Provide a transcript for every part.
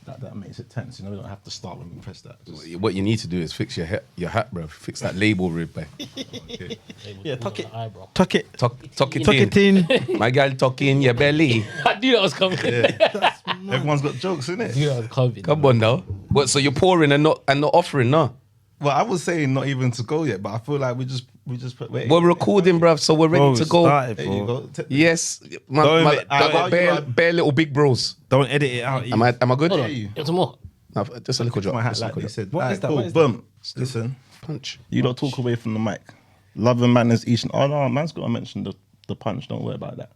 that makes it tense. You know, we don't have to start when we press that. What you need to do is fix your hat, bro. Fix that label rib, bro. Okay. Yeah, tuck it. Tuck it in. My girl, tuck in your belly. I knew that was coming. Yeah. Everyone's got jokes, innit? I knew that was coming. Come on now. What? So you're pouring and not offering, no? Well, I was saying not even to go yet, but I feel like we just put. Wait, We're recording, bruv, so we're ready to go. there you go. Yes, Don't I got bare little big bros. Don't edit it out. Am I good? Hold on. you. Get some more. No, just a little drop. My hat Just a like little they drop. said. What is that? Cool. What is Boom. Listen, Punch. you don't talk away from the mic. Love and manners each. Oh no, man's got to mention the punch. Don't worry about that.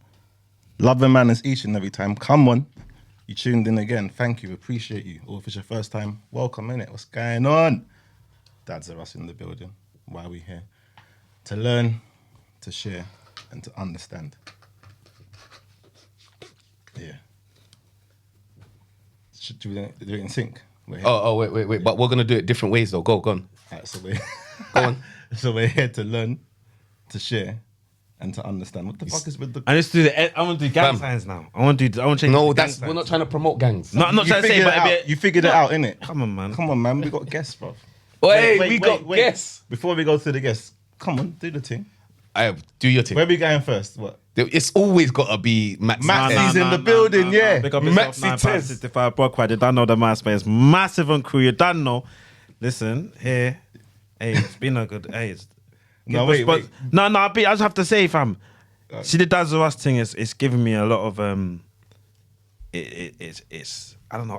Love and manners each and every time. Come on. You tuned in again. Thank you. Appreciate you. Or if it's your first time, welcome, innit? What's going on? Dadsrus in the building. Why are we here? To learn, to share, and to understand. Yeah. Should we do it in sync? We're here. Oh, wait. But we're going to do it different ways, though. Go on. Alright, so we're Go on. so we're here to learn, to share, and to understand. What the fuck is with the? I just do the. I want to do gang Fam. signs now. I want to change. No, the gang we're signs. not trying to promote gangs. No, I'm not You trying to say, figured but it out. You figured it out, innit? Come on, man. Come on, man. We got guests, bro. Hey, we got guests. Before we go to the guests, come on, do the thing. Do your thing. Where are we going first? What? It's always got to be Maxi. Maxi's in the building, yeah. Big up yourself, Maxi 965 Brockwide. You don't know the MySpace. Massive and crew. You don't know. Listen, here. Hey, it's been a good. Hey, it's, No, wait. No, I just have to say, fam. See, the Dadsrus thing is giving me a lot of It's I don't know.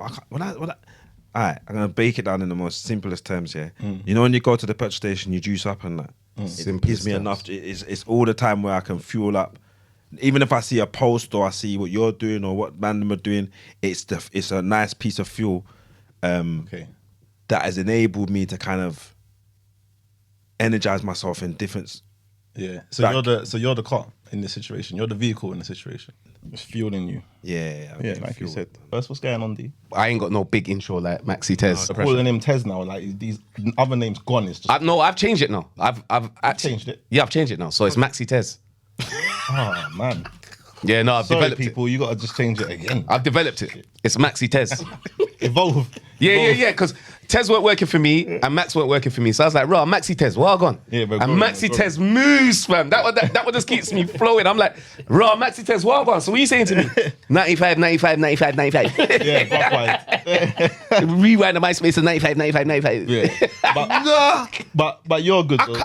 All right, I'm gonna break it down in the most simplest terms here. You know, when you go to the petrol station, you juice up and that. It gives me enough. It's all the time where I can fuel up. Even if I see a post or I see what you're doing or what man are doing, it's a nice piece of fuel Okay. that has enabled me to kind of energize myself in different. Yeah. So you're the car in this situation. You're the vehicle in the situation. It's fueling you. Yeah, Yeah, like you said. First, what's going on, D? I ain't got no big intro like Maxi Tez. I'm calling him Tez now. Like these other names gone. It's just I've changed it now. I've actually changed it? Yeah, I've changed it now. So it's Maxi Tez. oh man. Yeah, no, I've Sorry, developed people. You gotta just change it again. I've developed it. It's Maxi Tez. Evolve. Yeah. Because Tez weren't working for me and Max weren't working for me. So I was like, raw, Maxi Tez, well gone. Yeah, but and Maxi Tez moves, fam. That one just keeps me flowing. I'm like, raw, Maxi Tez, well gone. So what are you saying to me? 95. Yeah, Brockwide. Rewind the MySpace to 95. Yeah. But you're good though.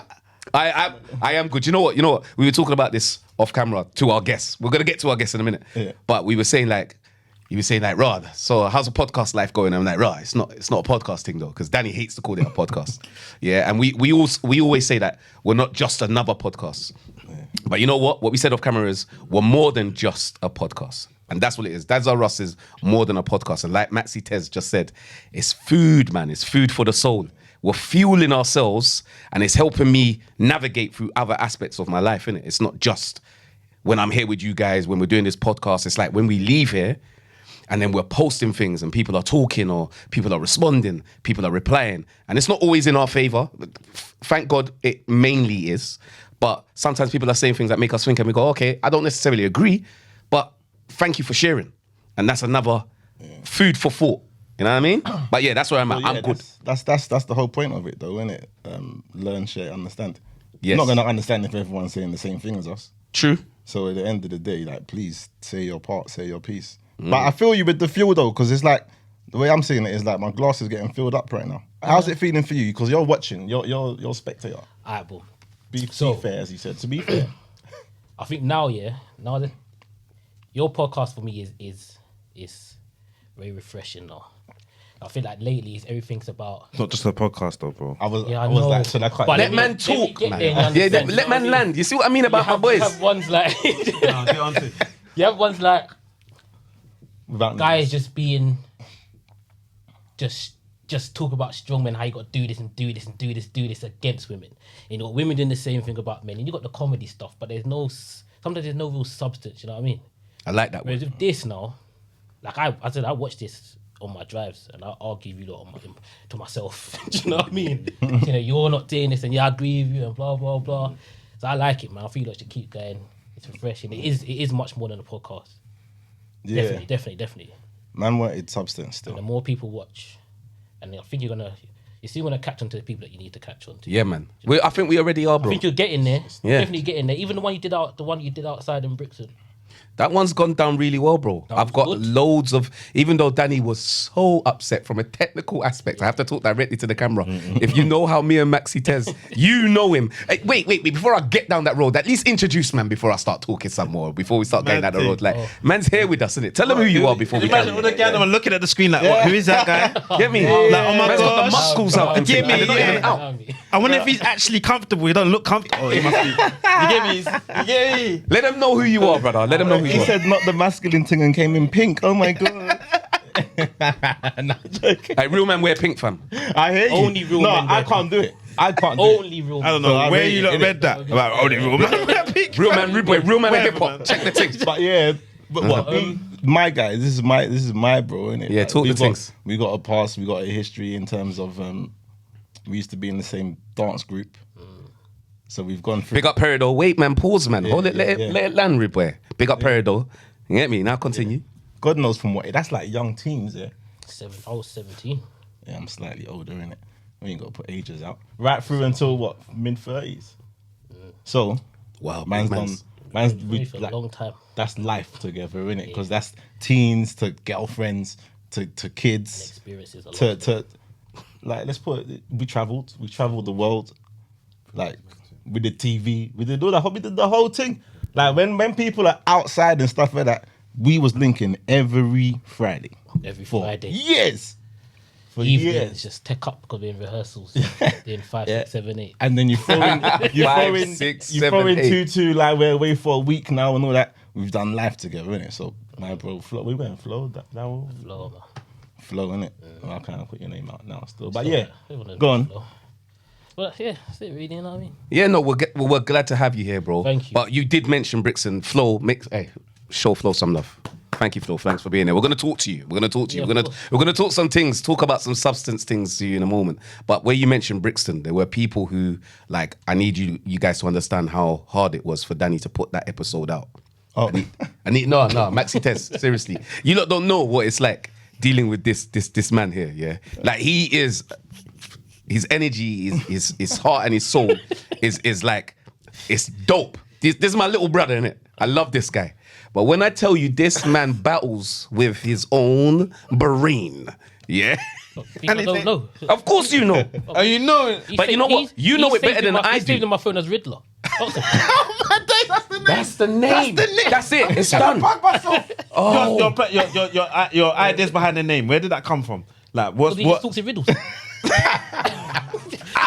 I am good. You know what? We were talking about this off camera to our guests. We're gonna get to our guests in a minute. Yeah. But we were saying Rod, so how's the podcast life going? I'm like, Rod, it's not a podcast thing though, because Danny hates to call it a podcast. Yeah, and we always say that we're not just another podcast. Yeah. But you know what? What we said off camera is we're more than just a podcast. And that's what it is. Dadsrus is more than a podcast. And like Maxi Tez just said, it's food, man. It's food for the soul. We're fueling ourselves and it's helping me navigate through other aspects of my life, innit? It's not just when I'm here with you guys, when we're doing this podcast. It's like when we leave here and then we're posting things and people are talking or people are responding, people are replying. And it's not always in our favor. Thank God it mainly is. But sometimes people are saying things that make us think and we go, okay, I don't necessarily agree, but thank you for sharing. And that's another food for thought. You know what I mean? But yeah, that's where I'm at. Yeah, I'm good. That's the whole point of it, though, isn't it? Learn, share, understand. Yes. You're not gonna understand if everyone's saying the same thing as us. True. So at the end of the day, like, please say your part, say your piece. But I feel you with the fuel though, because it's like the way I'm seeing it is like my glass is getting filled up right now. How's it feeling for you? Because you're watching, you're a spectator. Alright, bro. Be fair, as you said. To be fair, I think now then, your podcast for me is very refreshing now. I feel like lately everything's about. It's not just a podcast though, bro. I was know. like, so that quite. But Let man talk, man. Yeah, let man land. You see what I mean about my boys? You have ones like. You have ones like without guys just being. Just talk about strong men, how you got to do this and do this and do this against women. You know, women doing the same thing about men. And you got the comedy stuff, but sometimes there's no real substance. You know what I mean? I like that Whereas one. with this now, like I watch this on my drives and I'll give you to myself. Do you know what I mean? You know, you're not doing this and I agree with you and blah blah blah. So I like it, man. I feel like it should keep going. It's refreshing. It is much more than a podcast. Yeah. Definitely. Man wanted substance And the still. more people watch, and I think you're still gonna catch on to the people that you need to catch on to. Yeah, man. I think we already are, I bro. think you're getting there. Yeah. Definitely getting there. Even the one you did outside in Brixton. That one's gone down really well, bro. That I've was got good. loads of, even though Danny was so upset from a technical aspect, I have to talk directly to the camera. If you know how me and Maxi Tez, you know him. Hey, wait, before I get down that road, at least introduce man before I start talking some more, before we start going down the road. Like, man's here with us, innit? Tell him who you are before we Imagine carry all the guys are looking at the screen like, what? Who is that guy? Get me? Like, oh my Man's got the gosh. muscles out. And Get me, they're not yeah. even out. I wonder if he's actually comfortable. He don't look comfortable. Oh, he must be. You get me? You get me? Let them know who you are, brother. Let them know who He you are. said not the masculine thing and came in pink. Oh my god. Nah, joking. Hey, real man wear pink, fam. I hear you. Only real no, men I wear can't do it. I can't do it. Only real. I don't So know I where rate you it, lot innit? read that. About only real man. Real man, rude boy, real man, and hip Whatever, hop. man. Check the things. But yeah, but what? My guy, this is my bro, innit? Yeah, talk the we've got- things. We got a past, we got a history in terms of we used to be in the same dance group. So we've gone through. Big up Peridot. Wait, man, pause, man. Hold it, let it land, rude boy. Big up Peridot. You get me? Now continue. God knows from what. That's like young teens, yeah. I was 17. Yeah, I'm slightly older, innit? We ain't got to put ages out. Right through until what? Mid-30s. So, Wow, man's big done. man's- Man's Really with, for a like, long time. that's life together, innit? Because that's teens to girlfriends to kids Experiences a lot. to like, let's put it, we traveled the world, like we did TV, we did the whole thing. Like when people are outside and stuff like that, we was linking every Friday. Every For Friday. years. For Evenings years. just tech up because we're in rehearsals. Doing 5, Yeah. 6, 7, 8. And then you throw in, you Five, throw in, six, you seven, throw in eight. 2-2, like we're away for a week now and all that. We've done life together, innit? So my bro, Floe, we went Floe, that was Flow, man. Floe, innit? Well, I can't put your name out now still. But So, yeah, everyone go on. knows Flow. But yeah, that's it really, you know what I mean? Yeah, no, we're glad to have you here, bro. Thank you. But you did mention Brixton. Floe, hey, show Floe some love. Thank you, Floe. Thanks for being here. We're gonna talk to you. We're gonna talk to you. Yeah, We're of gonna course. we're gonna talk some things. Talk about some substance things to you in a moment. But where you mentioned Brixton, there were people who like. I need you guys to understand how hard it was for Danny to put that episode out. Oh. I need no, Maxi Test. Seriously, you lot don't know what it's like dealing with this man here. Yeah, like he is. His energy, his heart, and his soul is like it's dope. This is my little brother, innit? I love this guy. But when I tell you this man battles with his own brain, yeah. People don't know. Of course you know. Oh, you know. But you know what? You know it better than I He's saved do. in my phone as Riddler. Also, That's the name. That's it. It's done. Oh. Your ideas behind the name. Where did that come from? Like, he just what? talks in riddles.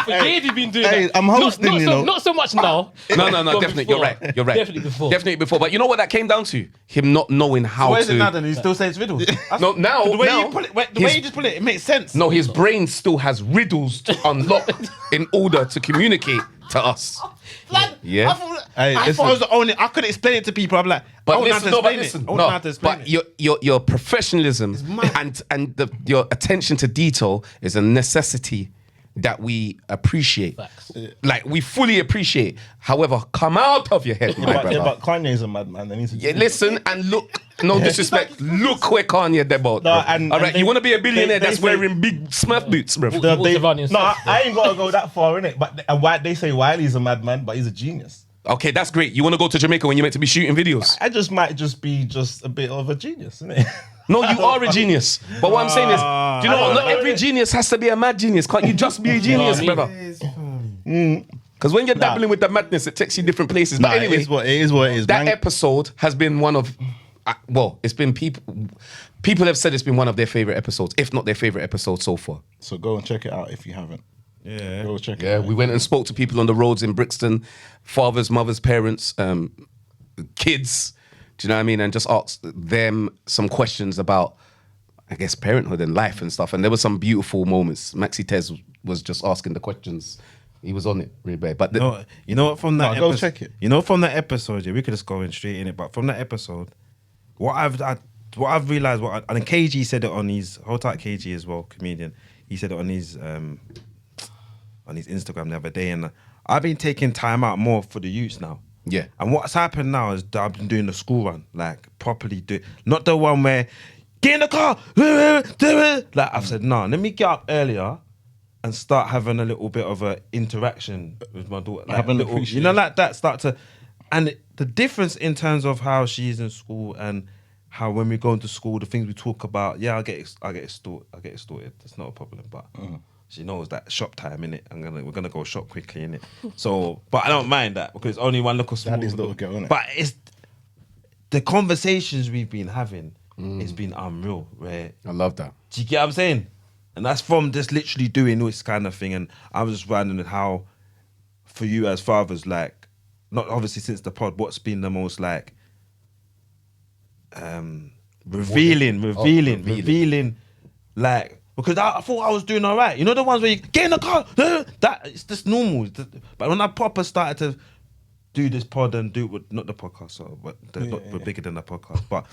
For years he's been doing Hey, that. I'm hosting, not you so, know. Not so much now. No, But definitely. before. You're right. Definitely before. Definitely before. But you know what that came down to? Him not knowing how Where is to. it now? Then he still says riddles. No, now- the way now, you put it, the his- way you just put it, it makes sense. No, his brain still has riddles to unlock in order to communicate to us. Like, Yeah. Hey, I listen. thought I was the only. I couldn't explain it to people. I'm like, I But don't know how to listen, no, but explain it. listen, I don't know how to explain but it. your professionalism and your attention to detail is a necessity that we appreciate. Facts. Like we fully appreciate. However, come out of your head, my brother. Yeah, but Kanye's a madman. And he's Yeah, listen and look. No disrespect. Look where Kanye debot. No, bro. and- All right, and they- you want to be a billionaire they that's say- wearing big Smurf boots, bro. Walks around in no, socks, I ain't gotta go that far in it. But why they say Wiley's a madman, but he's a genius. Okay, that's great. You want to go to Jamaica when you're meant to be shooting videos? I just might just be a bit of a genius, isn't it? No, you are a genius. But what I'm saying is, do you know what? Not every genius has to be a mad genius. Can't you just be a genius, I mean? brother? Because when you're dabbling with the madness, it takes you different places. But anyway, it is what it is. that man. episode has been one of, well, it's been people have said it's been one of their favorite episodes, if not their favorite episode so far. So go and check it out if you haven't. Yeah. Go check it Yeah, out. we went and spoke to people on the roads in Brixton, fathers, mothers, parents, kids. Do you know what I mean? And just asked them some questions about, I guess, parenthood and life and stuff. And there were some beautiful moments. Maxi Tez was just asking the questions. He was on it, really bad. But No, you know what? From that, No, go check it. You know, from that episode, yeah, we could just go in straight in it. But from that episode, what I've realized, and KG said it on his hold tight KG as well, comedian. He said it on his Instagram the other day, and I've been taking time out more for the youths now. Yeah. And what's happened now is that I've been doing the school run, like properly not the one where get in the car. Like I've said, no, let me get up earlier and start having a little bit of a interaction with my daughter. Like Having little, appreciation. you know, like that. Start to, and the difference in terms of how she's in school and how when we go into school, the things we talk about. Yeah, I get it sorted. That's not a problem, but. She knows that shop time, innit? We're gonna go shop quickly, innit? So, but I don't mind that because it's only one little small. Daddy's little girl, innit? But it's the conversations we've been having. It's been unreal. Where I love that. do you get what I'm saying? And that's from just literally doing this kind of thing. And I was just wondering how, for you as fathers, like, not obviously since the pod, what's been the most like revealing, like. Because I thought I was doing all right. You know the ones where you get in the car, that it's just normal. But when I proper started to do this pod and do with, not the podcast, but we're bigger than the podcast. But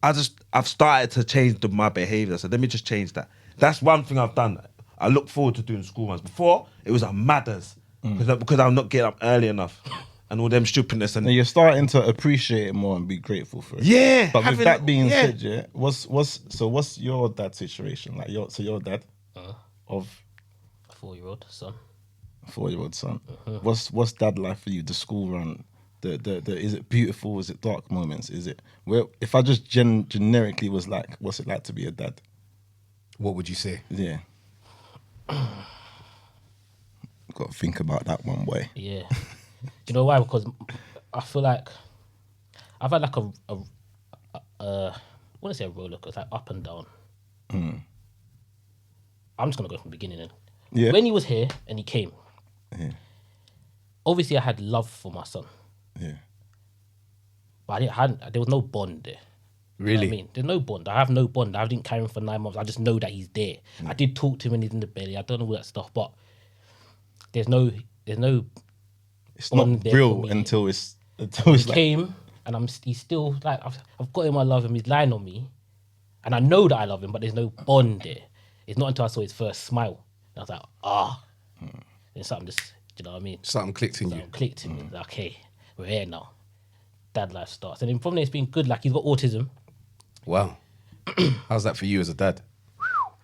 I've started to change my behaviour. So let me just change that. That's one thing I've done. I look forward to doing school runs. Before it was a matters because I'm not getting up early enough and all them stupidness and you're starting to appreciate it more and be grateful for it. Yeah, But with that being yeah. said, yeah, what's your dad's situation? Like your dad of A 4-year-old son. a 4-year-old son. What's dad life for you? The school run, the is it beautiful? Is it dark moments? Is it where if I just generically was like, what's it like to be a dad? What would you say? Yeah. Got to think about that one, boy. Yeah. Do you know why? Because I feel like I've had like I want to say a roller coaster, like up and down. I'm just gonna go from the beginning then. Yeah. When he was here and he came, Yeah. obviously I had love for my son, Yeah. but there was no bond there. You know Really? what I mean, there's no bond. I have no bond. I didn't carry him for 9 months. I just know that he's there. I did talk to him when he's in the belly. I don't know all that stuff, but there's no It's bond not there for real me. until it's He like came and he's still like I've got him. I love him. He's lying on me, and I know that I love him, but there's no bond there. It's not until I saw his first smile and I was like, Then something just, do you know what I mean? Something clicked in you. Something clicked in me. Like, okay, we're here now. Dad life starts, and then from there it's been good. Like he's got autism, Wow. How's that for you as a dad?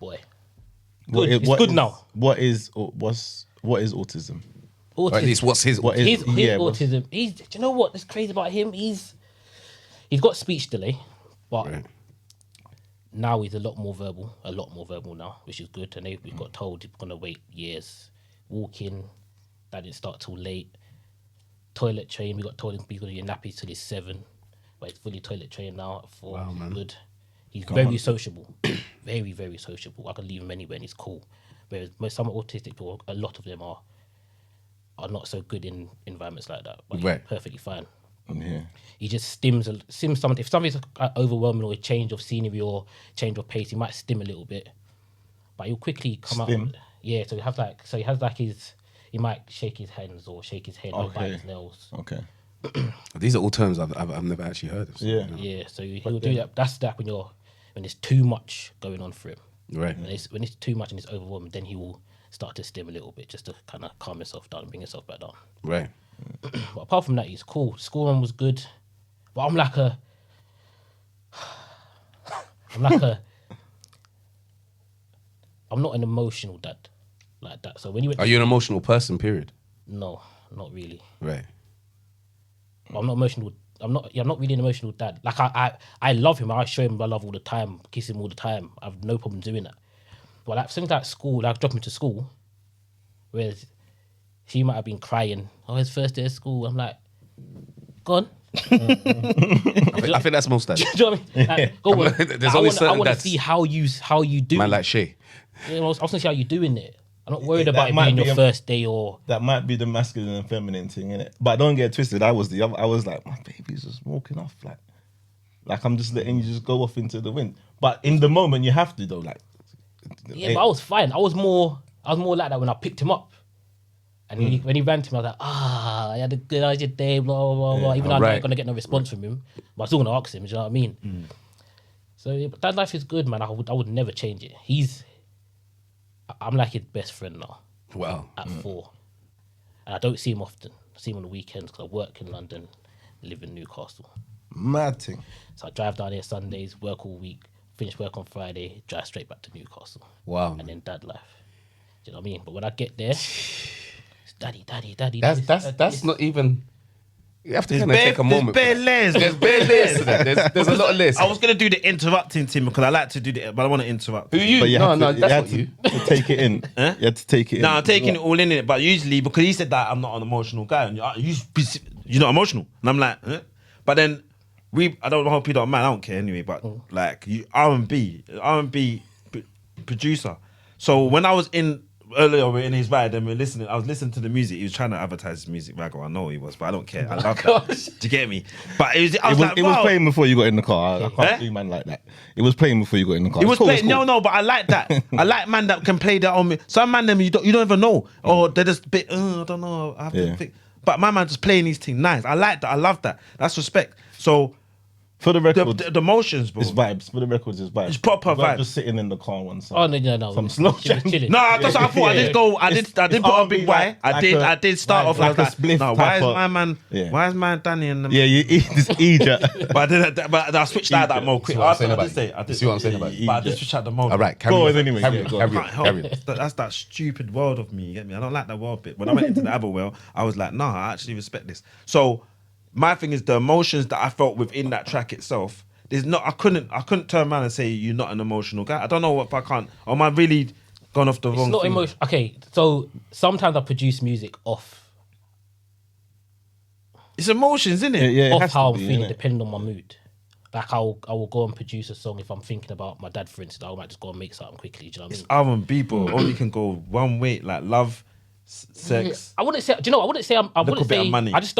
boy. What Good. i- It's what good is- now. What is autism? Autism. Or at least what's his... What is his what's- autism. Do you know what? That's crazy about him. He's got speech delay, but Right. now he's a lot more verbal now, which is good. And we got told he's gonna wait years. Walking, that didn't start till late. Toilet train, we got told he's gonna get nappies till he's 7, but he's fully toilet trained now at 4. Wow, man. Good. He's very sociable, very very sociable. I can leave him anywhere and he's cool. Whereas some autistic people, a lot of them are not so good in environments like that, but Right. he's perfectly fine. Yeah. He just stims something. If something's overwhelming or a change of scenery or change of pace, he might stim a little bit, but he'll quickly come Stim? out. Yeah, so he has he might shake his hands or shake his head or bite his nails. Okay. These are all terms I've never actually heard of. So, Yeah. Yeah, so he'll do that. That's that when there's too much going on for him. Right. When it's too much and it's overwhelming, then he will start to stim a little bit just to kind of calm himself down and bring himself back down. Right. But apart from that, he's cool. School run was good. But I'm not an emotional dad like that. So when you went, Are you an emotional person, period? no, not really. Right. I'm not emotional. I'm not really an emotional dad. Like I love him. I show him my love all the time, kiss him all the time. I have no problem doing that. But like things like school, like drop him to school, whereas he might have been crying. Oh, his first day of school. I'm like, go on. I think that's most dads. Do you know what I mean? Like, go on. There's only certain I want to dads. see how you do. Man like Shay. You know, I was going to see how you doing it. I'm not worried That about it might being be your a- first day or. That might be the masculine and feminine thing, innit? But don't get it twisted. I was like, my baby's just walking off, like I'm just letting you just go off into the wind. But in the moment, you have to though, like. Yeah, but I was fine. I was more like that when I picked him up. And when he ran to me, I was like, I had a good day, blah, blah, blah, blah. Even though I'm right. not going to get no response from him. But I was still going to ask him, do you know what I mean? So yeah, but that life is good, man. I would never change it. I'm like his best friend now Wow. at 4. And I don't see him often. I see him on the weekends because I work in London, live in Newcastle. Mad thing. So I drive down here Sundays, work all week. finish work on Friday, drive straight back to Newcastle. Wow. And then dad life. Do you know what I mean? But when I get there, it's daddy. That's not even. You have to There's kind of take a moment. bare for that. layers. There's bare layers to that. There's a lot of layers. I was gonna do the interrupting team because I like to do the, but I want to interrupt. Who you? But you No, had no, to, that's you not had you. to take it in. Huh? You had to take it in. No, I'm taking it all in it, but usually because he said that I'm not an emotional guy, and you're not emotional, and I'm like, huh? But then I don't hope you don't mind. I don't care anyway. But like you, R&B producer. So when I was earlier, we're in his ride and I was listening to the music. He was trying to advertise his music. Raggo, I know he was, but I don't care. I love that. Do you get me? But I was like, It was wow. playing before you got in the car. I can't Eh? do man like that. It was playing before you got in the car. It was It's cool, playing. it's cool. No, but I like that. I like man that can play that on me. Some man them you don't even know, or they're just a bit. I don't know. I have to Yeah. think. But my man just playing these things nice. I like that. I love that. That's respect. So For the record, the emotions, bro. it's vibes. For the records, it's vibes. It's proper It's not vibes. Just sitting in the car one side. Oh no. Some slow She was jam. chilling. No, that's what I thought. I did go. I did it's put on R&B Big Y. like I a- did start off like like a spliff no, why type is of- my man? Yeah. Why is my Danny and them? Yeah, you eat this Egypt. But I switched out that mode quick. See what I'm saying I about did say. you? I did. See what I'm saying about you? But I did switch out the mode. All right, carry Go on. on anyway, Carry yeah, on, go carry on. on, Can't help carry on. it. That's that stupid world of me. You get me? I don't like that world bit. When I went into the other world, I was like, nah, I actually respect this. So my thing is the emotions that I felt within that track itself. There's not. I couldn't turn around and say you're not an emotional guy. I don't know if I can't. Or am I really gone off the It's wrong? not thing? emotion. Okay, so sometimes I produce music off It's emotions, isn't it? Yeah, it off has to how I'm be, feeling, innit? depending on my mood. Like I will go and produce a song if I'm thinking about my dad, for instance. I might just go and make something quickly. Do you know what I mean? R&B, bro, only can go one way. Like love, sex. I wouldn't say. Do you know? I wouldn't say. I Little wouldn't bit of say. money. I just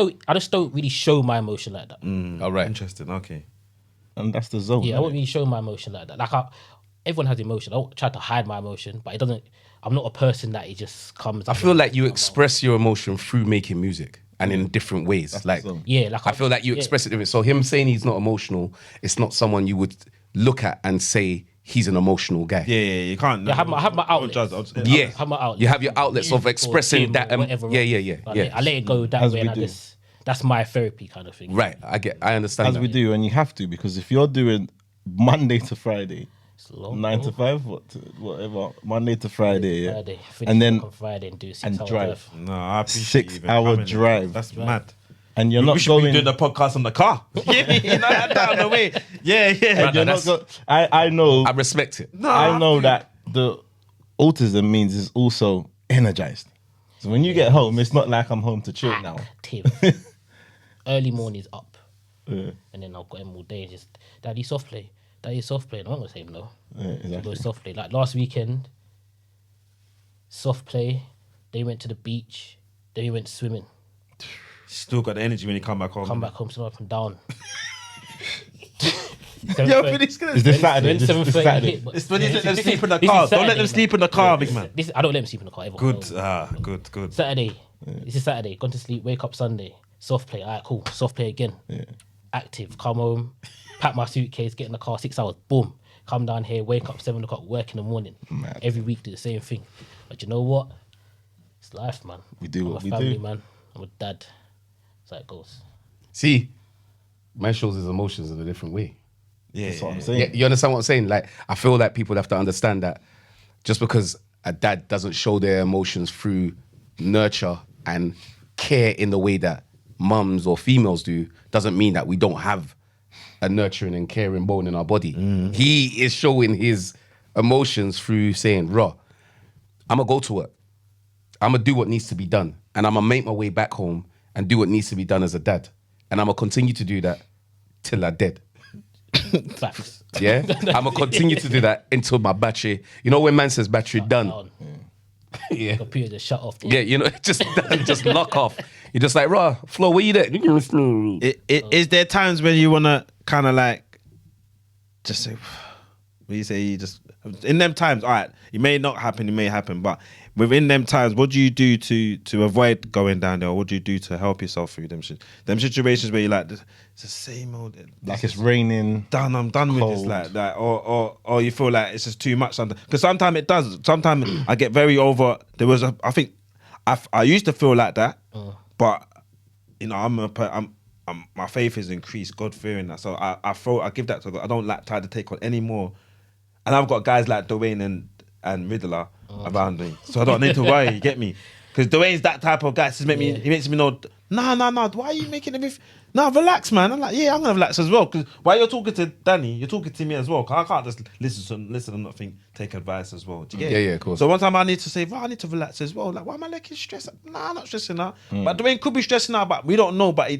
don't really show my emotion like that. All right. Interesting. Okay. And that's the zone. Yeah, I innit? wouldn't really show my emotion like that. Like everyone has emotion. I don't try to hide my emotion, but it doesn't. I'm not a person that it just comes. I feel like you express your emotion through making music and in different ways. Like, the zone. Yeah, like I feel like you express it different. So him saying he's not emotional, it's not someone you would look at and say he's an emotional guy. Yeah, you can't. Yeah, I have my outlets. Yeah. I have my outlets. You have your outlets of Or expressing gym that. or whatever. Yeah. I let it go that As way, we and do. that's my therapy kind of thing. Right. I understand. As that. we do, and you have to, because if you're doing Monday to Friday, It's long, 9 to 5, whatever, Monday to Friday, yeah, Friday, finish and then work on Friday and do 6 and hours drive. drive. No, I appreciate 6 you even hour coming. drive. That's mad. and you're We not should be going. doing the podcast on the car. you know, down the way. Yeah. and you're not go, I know. I respect it. No, I know that the autism means is also energized. So when you get home, it's not like I'm home to chill now. Tim. Early mornings up. Yeah, And then I've got him all day. Just, Daddy, soft play. Daddy, soft play. And I'm not going to say no. yeah, So exactly. go soft play. Like last weekend, soft play. They went to the beach. Then we went swimming. Still got the energy when you come back home. Come back home, sit up and down. Yo, for this Is this Saturday? When This 7:30 Saturday? hit, but- It's when you let them sleep in the This is car. Don't let Saturday, them sleep in the car, big man. I don't let them sleep in the car ever. Good. No. Good. Saturday. This is Saturday. Gone to sleep. Wake up Sunday. Soft play. All right, cool. Soft play again. Yeah. Active. Come home. Pack my suitcase. Get in the car. 6 hours. Boom. Come down here. Wake up 7 o'clock. Work in the morning. Mad. Every week do the same thing. But you know what? It's life, man. We do I'm what a we family do. man. I'm a dad. That's how it goes. See, man shows his emotions in a different way. Yeah. That's what I'm saying. Yeah, you understand what I'm saying? Like, I feel like people have to understand that just because a dad doesn't show their emotions through nurture and care in the way that mums or females do, doesn't mean that we don't have a nurturing and caring bone in our body. He is showing his emotions through saying, raw, I'm going to go to work. I'm going to do what needs to be done. And I'm going to make my way back home and do what needs to be done as a dad. And I'm going to continue to do that till I'm dead. Facts. Yeah, I'm gonna continue to do that until my battery. You know when man says battery done. Down. Yeah, Computer just shut off. yeah. You know, just lock off. You're just like, raw, Floe, where you there? Is there times when you wanna kind of like just say, what you say? You just in them times. All right, it may not happen. It may happen, but within them times, what do you do to avoid going down there? Or what do you do to help yourself through them situations where you're like, it's the same old. Like it's raining. Done. I'm done with Cold. this. Like, or you feel like it's just too much. Because sometimes it does. Sometimes I get very over. I think I used to feel like that, but you know, I'm my faith is increased, God fearing that. So I give that to God. I don't like try to take on any more and I've got guys like Dwayne and Riddler around me, so I don't need to worry. You get me? Because Dwayne's that type of guy. He makes me know. No. Why are you making everything? No, relax, man. I'm like, yeah, I'm gonna relax as well. Because while you're talking to Danny, you're talking to me as well. 'Cause I can't just listen and not take advice as well. Do you get it? Yeah, of course. So one time I need to say, I need to relax as well. Like, why am I looking stressed? Nah, I'm not stressing out. But Dwayne could be stressing out, but we don't know. But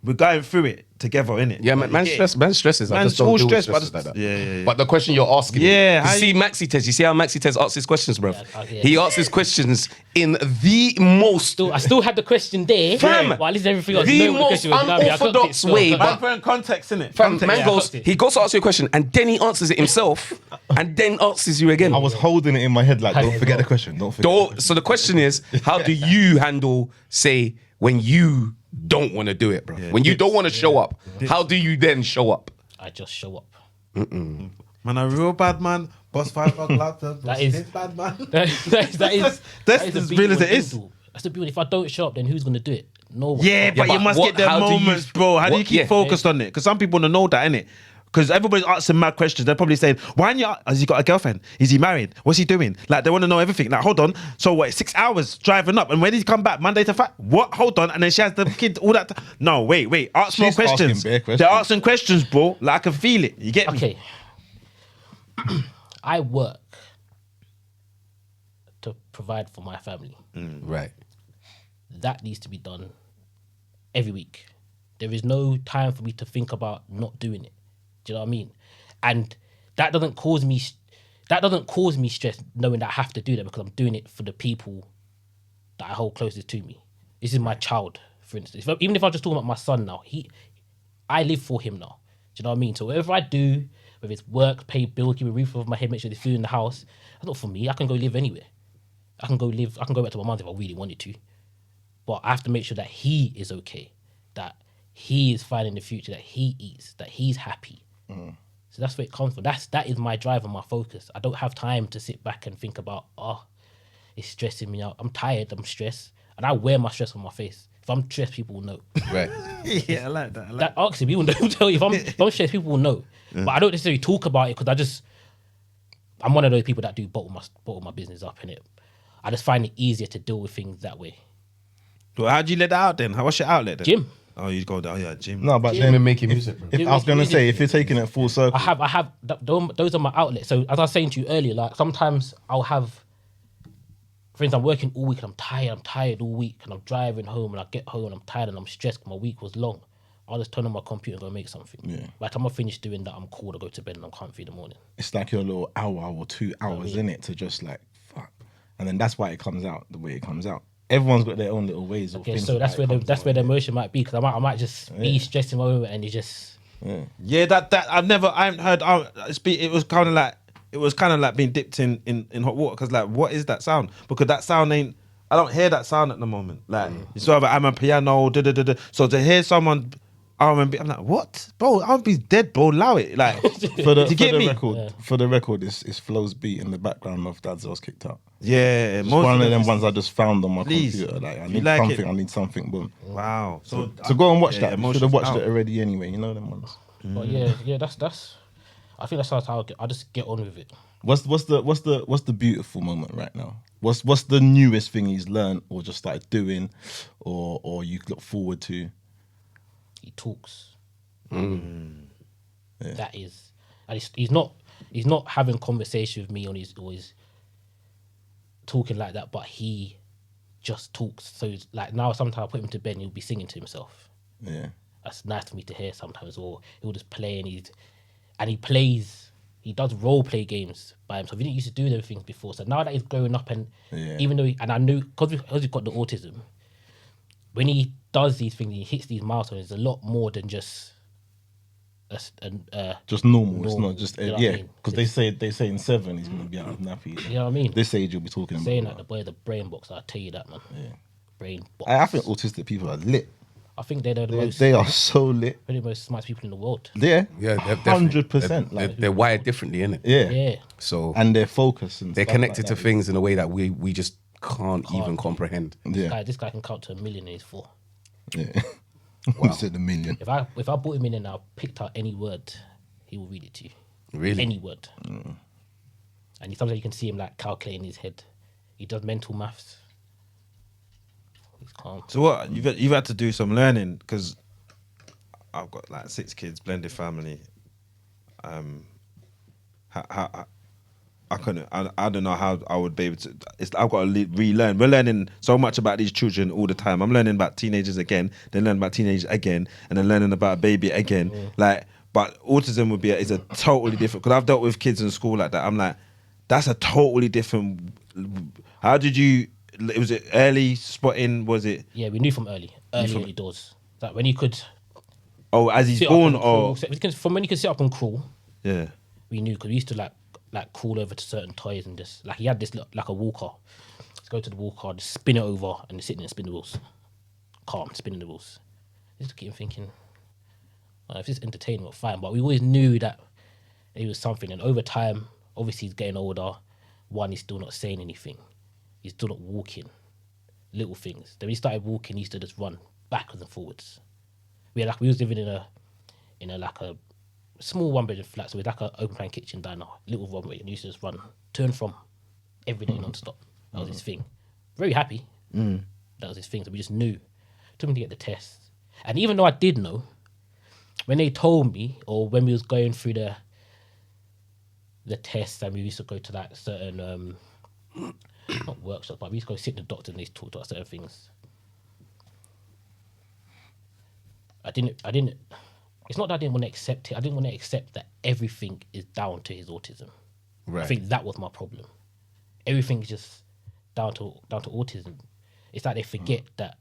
we're going through it together, innit? Yeah, man stresses. I Man's just don't all deal with stressed, but stresses like that. yeah. But the question you're asking, Yeah, you how see you- Maxi Tez. You see how Maxi Tez asks his questions, bro. Yeah. He asks his questions in the most I still had the question there. Fam, Well, at least everything else. the know what the most question was. You know what I mean? I clocked it unorthodox still. way, Man, but put in context, innit? fam, Context. man Yeah, goes, I got it. he goes to ask you a question, and then he answers it himself, and then answers you again. I was holding it in my head like, don't forget the question. Don't forget. So the question is, how do you handle, say, when you don't want to do it, bro? When you don't want to show up, how do you then show up? I just show up. Man, a real bad man. Boss 5 o'clock. That is- bad man. That is That's a as big real as one it is. to do. That's the beauty. If I don't show up, then who's gonna do it? No one. Yeah, but you but must what- get the how do you- moments, bro. How do you what- keep yeah. focused on it? Because some people don't know that, innit? Because everybody's asking mad questions. They're probably saying, why aren't you, has he got a girlfriend? Is he married? What's he doing? Like, they want to know everything. Like, hold on. So what, 6 hours driving up? And when did he come back? Monday to Friday? What? Hold on. And then she has the kid, all that. No, wait. Ask more She's asking questions. bare questions. They're asking questions, bro. Like, I can feel it. You get me? Okay. I work to provide for my family. Right. That needs to be done every week. There is no time for me to think about not doing it. Do you know what I mean? And that doesn't cause me stress knowing that I have to do that because I'm doing it for the people that I hold closest to me. This is my child, for instance. Even if I'm just talking about my son now, I live for him now. Do you know what I mean? So whatever I do, whether it's work, pay bills, keep a roof over my head, make sure there's food in the house, that's not for me. I can go live anywhere. I can go back to my mum's if I really wanted to. But I have to make sure that he is okay, that he is fine in the future, that he eats, that he's happy. So that's where it comes from. That is my drive and my focus. I don't have time to sit back and think about, it's stressing me out. I'm tired, I'm stressed, and I wear my stress on my face. If I'm stressed, people will know. Right. Yeah, I like that. That actually, people don't tell you. If I'm stressed, people will know. But I don't necessarily talk about it because I'm one of those people that do bottle my business up in it. I just find it easier to deal with things that way. Well, how do you let that out then? What's your outlet then? Gym. Oh, you go down, yeah, gym. No, but Even then making music, bro. if I was gonna say, if you're taking it full circle, I have those are my outlets. So as I was saying to you earlier, like sometimes I'll have, for instance, I'm working all week and I'm tired all week, and I'm driving home and I get home and I'm tired and I'm stressed. My week was long. I'll just turn on my computer and go make something. Yeah. By the time I finish doing that, I'm cool to go to bed and I'm comfy in the morning. it's like your little hour or 2 hours in it to just like fuck, and then that's why it comes out the way it comes out. Everyone's got their own little ways of Okay, things. so that's where the emotion might be, because I might just be stressed in my moment and it just Yeah, that I haven't heard. It was kind of like being dipped in hot water, because like, what is that sound? Because that sound ain't. I don't hear that sound at the moment. Like it's sort of I'm a piano. So to hear someone R&B, I'm like, what, bro? R&B's dead, bro. Allow it. Like for the, you get me? for the record, it's Floe's beat in the background of Dadsrus kicked out. Yeah, It's one of them ones I just found on my Please. computer. Like I You need like something. it? I need something. Boom. Wow. So Go and watch yeah, that. You should emotions have watched out. it already anyway. You know them ones. But yeah, that's. I think that's how I just get on with it. What's the beautiful moment right now? What's the newest thing he's learned or just started doing, or you look forward to? He talks. That is, and he's not having conversation with me on his always talking like that, but he just talks. So it's like now, sometimes I put him to bed and he'll be singing to himself. Yeah. That's nice for me to hear sometimes. Or he'll just play and he plays. He does role play games by himself. He didn't used to do those things before. So now that he's growing up, and even though I knew because he's got the autism, when he does these things, he hits these milestones. It's a lot more than just Just normal. It's normal, not just you know what I yeah. mean? Because they say in 7 he's gonna be out of nappy. You know what I mean? This age you'll be talking saying about. that the boy the brain box. I'll tell you that, man. Yeah. Brain box. I think autistic people are lit. I think they're the most They are so lit. they're the most smart people in the world. Yeah. Yeah, they're definitely- 100%. They're, Like they're wired differently, innit? yeah. Yeah. So And they're focused and they're stuff connected like to that. things in a way that we just can't even comprehend. Yeah. This guy can count to 1 million in his 4. Yeah. Wow. Said a million. If I brought him in and I picked out any word, he will read it to you. Really? Any word. And sometimes you can see him like calculating his head. He does mental maths. He's calm. So what you've had to do some learning because I've got like 6 kids, blended family. I couldn't. I don't know how I would be able to. I've got to relearn. We're learning so much about these children all the time. I'm learning about teenagers again, then learning about teenagers again, and then learning about a baby again. Like, but autism would be is a totally different. Because I've dealt with kids in school like that. I'm like, that's a totally different. How did you? Was it early spotting? Was it? Yeah, we knew from early doors. That when you could. Oh, as he's sit up born, and or crawl. From when you could sit up and crawl. yeah. We knew because we used to like crawl over to certain toys and just like he had this like a walker. Let's go to the walker, just spin it over and just sit there and spin the wheels. Calm, spinning the wheels. Just keep thinking, if it's entertainment, fine. But we always knew that it was something. And over time, obviously he's getting older. One, he's still not saying anything. He's still not walking. Little things. Then when he started walking, he used to just run backwards and forwards. We was living in a small 1-bedroom flat, so it's like an open plan kitchen diner, little runway, and he used to just run to and from every day non-stop. That was his thing. Very happy. That was his thing. So we just knew. Took him to get the tests. And even though I did know, when they told me, or when we was going through the tests, and we used to go to like certain not workshops, but we used to go sit with the doctor and they talked about certain things. I didn't. It's not that I didn't want to accept it. I didn't want to accept that everything is down to his autism. Right. I think that was my problem. Everything's just down to autism. It's like they forget that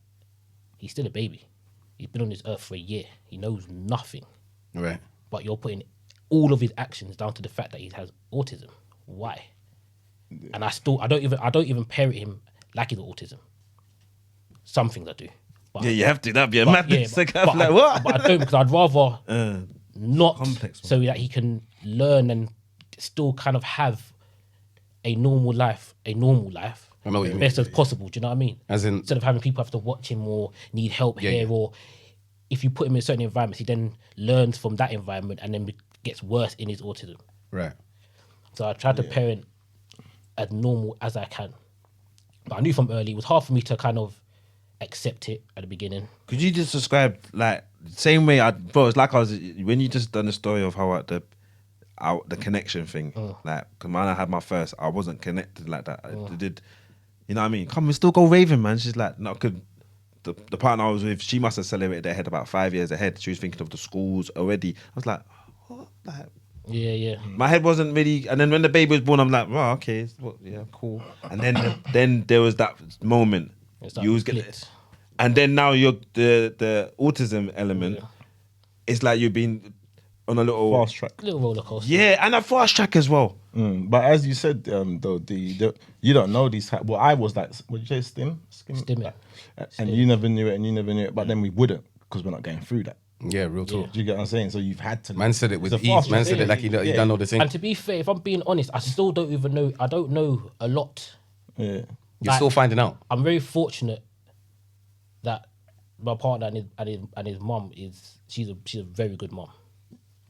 he's still a baby. He's been on this earth for a year. He knows nothing. Right. But you're putting all of his actions down to the fact that he has autism. Why? And I don't even parent him like he's got autism. Some things I do. But Yeah, you have to. That'd be a madness. but What? But I don't, because I'd rather not, complex, so that he can learn and still kind of have a normal life, I know what you mean. best as possible. Do you know what I mean? As in- instead of having people have to watch him or need help Yeah, here, yeah. or if you put him in certain environments, he then learns from that environment and then gets worse in his autism. Right. So I tried to parent as normal as I can. But I knew from early, it was hard for me to kind of accept it at the beginning. Could you just describe like same way bro? It's like I was when you just done the story of how the connection thing. Like, cause when I had my first, I wasn't connected like that. I did, you know what I mean? Come, we still go raving, man. She's like, no, could the partner I was with, she must have celebrated their head about 5 years ahead. She was thinking of the schools already. I was like, what? Like, Yeah. my head wasn't really. And then when the baby was born, I'm like, well, okay, yeah, cool. And then there was that moment. It's like You was getting, flipped. and then now you're the autism element. It's like you've been on a little Fast track. Little roller coaster. yeah, and a fast track as well. But as you said, though, the you don't know these. Well, I was like, what did you say, Stimming. and you never knew it, But then we wouldn't because we're not going through that. Yeah, real talk. Do you get what I'm saying? So you've had to. Man said it with It's a ease. fast Man track. said it like he done all the thing. And to be fair, if I'm being honest, I still don't even know. I don't know a lot. Yeah. You're still finding out. I'm very fortunate that my partner and his mum she's a very good mum.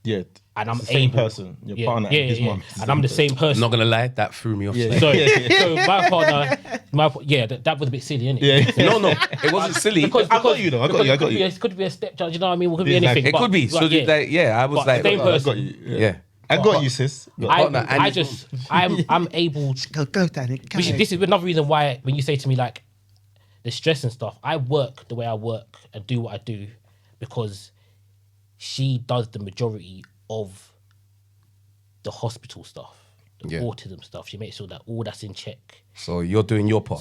Yeah. And I'm It's the same able- person. Your partner and his mum. And I'm the same I'm person. not gonna lie, that threw me off. Yeah. So my partner, that was a bit silly, innit? Yeah. No, it wasn't silly. Because, I got you though. I got you. It could be a stepchild, you know what I mean? It could be Yeah, anything. It but- could be. but So I was But like, the same I person. got you. yeah. I got you, sis. partner and I'm able. Go, Danny. This is another reason why when you say to me like the stress and stuff, I work the way I work and do what I do because she does the majority of the hospital stuff, the Yeah. autism stuff. She makes sure that all that's in check. So you're doing your part.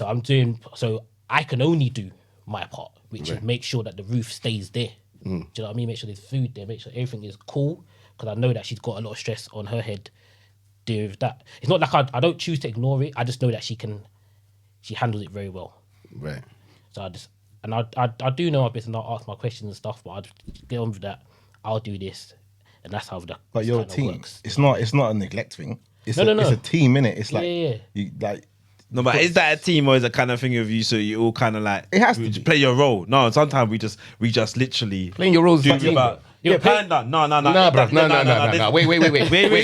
So I can only do my part, which is make sure that the roof stays there. Do you know what I mean? Make sure there's food there, make sure everything is cool, because I know that she's got a lot of stress on her head dealing with that. It's not like I don't choose to ignore it. I just know that she handles it very well. Right. So I do know my bit and I'll ask my questions and stuff, but I'll get on with that. I'll do this, and that's how that. But you're a kinda team. works. It's not a neglect thing. It's No. It's a team, innit? It's like Yeah. you like. No, but is that a team or is it kind of thing of you? So you all kind of like It has to be. play your role. No, sometimes we just literally Playing your roles is do like teamwork. Yeah, panda. No. Nah, bruv. No. Wait. Wait,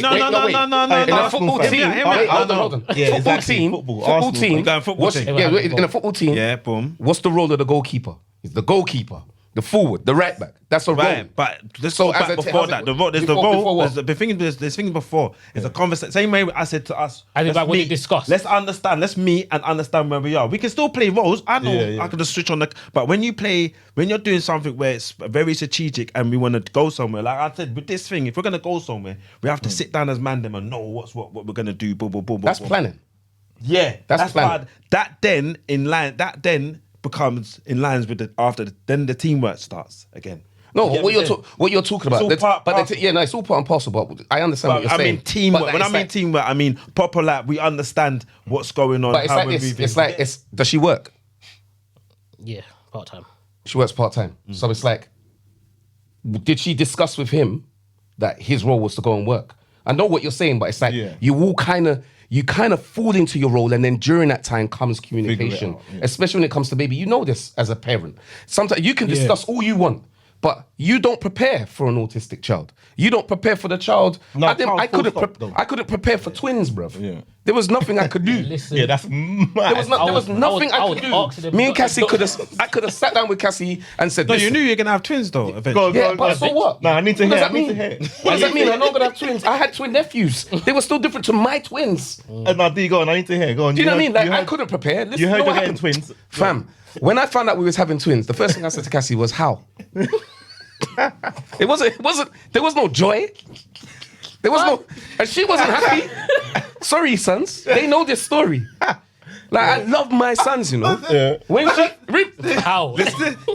no. In a football team. Wait, hold on. Yeah, Football exactly. team. Football, Football Arsenal. team. You going football what's- team? Yeah, in a football team. Yeah, boom. What's the role of the goalkeeper? It's the goalkeeper, the forward, the right back. That's a role. Right, but let's So go back as a te- before how's that. it- The role, there's the before role. what? There's things before. It's a conversation. Same way I said to us. I think let's about what you meet. discussed. Let's understand. Let's meet and understand where we are. We can still play roles. I know. Yeah. I can just switch on the. But when you're doing something where it's very strategic and we want to go somewhere, like I said with this thing, if we're gonna go somewhere, we have to sit down as man them and know what we're gonna do. Boom. That's planning. Yeah, That's planning. bad. That then becomes in lines with then the teamwork starts again. No, You get what me you're talking about. all That's- part- but part- it's all part and parcel. But I understand what But you're I saying. mean teamwork. But When I it's mean like- teamwork, I mean proper like we understand what's going on. But it's how like we're this. moving. It's like it's. Does she work? Yeah, part time. She works part time. Mm. So it's like, did she discuss with him that his role was to go and work? I know what you're saying, but it's like Yeah. you all kind of fall into your role, and then during that time comes communication, out, yeah. especially when it comes to baby. You know this as a parent. Sometimes you can discuss all you want, but you don't prepare for an autistic child. You don't prepare for the child. No, I full stop, though. I couldn't prepare for twins, bruv. Yeah. There was nothing I could do. Listen, Yeah, that's mad. There was nothing I would could ask do. them, Me and but- Cassie could have sat down with Cassie and said, No, you "Listen, knew you're gonna have twins though. Eventually. Go on, yeah, but so what? No, I need to What hear. does that mean? What does that mean? I'm not gonna have twins. I had twin nephews. They were still different to my twins. No, D, go on. I need to hear. Go on. Do you know what I mean? Like I heard- couldn't prepare. Listen, You heard know you're what getting happened? twins. Fam. When I found out we was having twins, the first thing I said to Cassie was, "How?" It wasn't. There was no joy. There was no, and she wasn't happy. Sorry, sons. They know this story. Like I love my sons, you know. Yeah. When she how?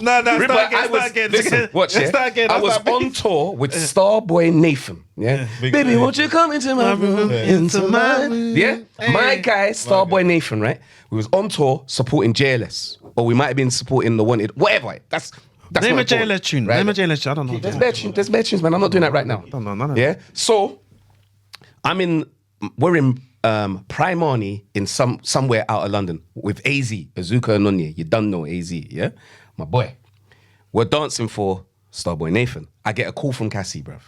No, Remember, I was, listen, watch it. I was on tour with Starboy Nathan. Yeah, Big baby, fan. won't you come into my room? Into my room. Yeah, my guy Starboy Nathan. Right, we was on tour supporting JLS, or we might have been supporting the Wanted. Whatever. That's Name not a important, JLS tune. right? Name a JLS tune. I don't know. There's bare tunes, man. I'm not doing that right now. don't know none of Yeah. So we're in Primani in somewhere out of London with AZ, Azuka and Nonye. You don't know AZ, yeah? My boy. We're dancing for Starboy Nathan. I get a call from Cassie, bruv.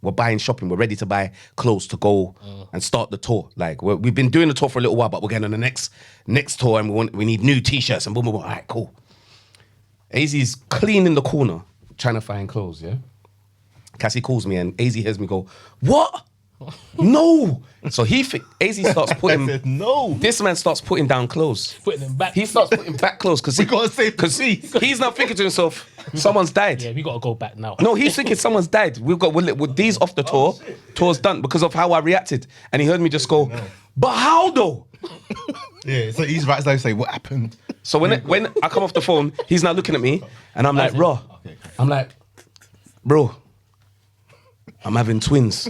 We're buying shopping. We're ready to buy clothes to go and start the tour. Like we've been doing the tour for a little while, but we're getting on the next tour, and we need new t-shirts and boom. All right, cool. AZ's clean in the corner trying to find clothes, yeah? Cassie calls me and AZ hears me go, "What? No." So AZ starts putting, said, "No." This man starts putting down clothes. Putting them back. He starts putting back clothes because gotta save the seats. he's not thinking to himself, someone's died. Yeah, we gotta go back now. No, he's thinking someone's died. We're these off the tour. Tour's done because of how I reacted. And he heard me just go, "But how though?" Yeah, so he's right. So say, what happened? So when I come off the phone, he's now looking at me and I'm like, "Raw." I'm like, "Bro, I'm having twins."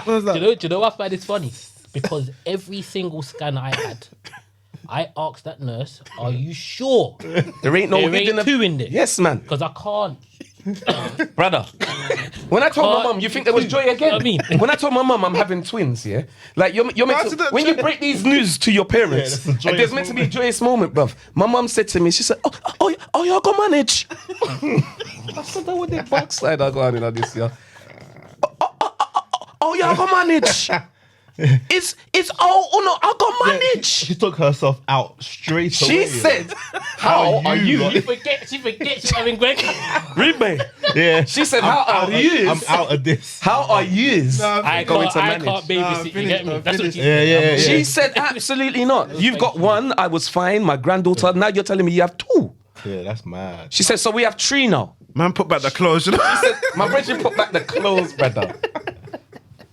Do you know what I find is funny? Because every single scan I had, I asked that nurse, "Are you sure?" There ain't no There hidden ain't two in there. Yes, man. Because I can't. Brother, when I told my mum, you think there was joy again? I mean- When I told my mum I'm having twins, yeah, like you're meant to, when you break these news to your parents, that's a and there's joyous meant to be a joyous moment, bruv. My mum said to me, she said, "Oh, you're gonna manage." I said, "That with the backslide I go on in this year." Oh, you're gonna manage. It's I gonna manage. She took herself out straight away. She said, "How are you?" got- She forgets she's having Greg. Read me. Yeah. She said, "How are you?" I'm out of this. How are you? I going to can't manage. babysit. You get me? That's what she Yeah, said. yeah. She said, "Absolutely not. You've got one. I was fine. My granddaughter. Now you're telling me you have two." Yeah, that's mad. She said, "So we have three now." Man, put back the clothes. You know? My brethren put back the clothes, brother.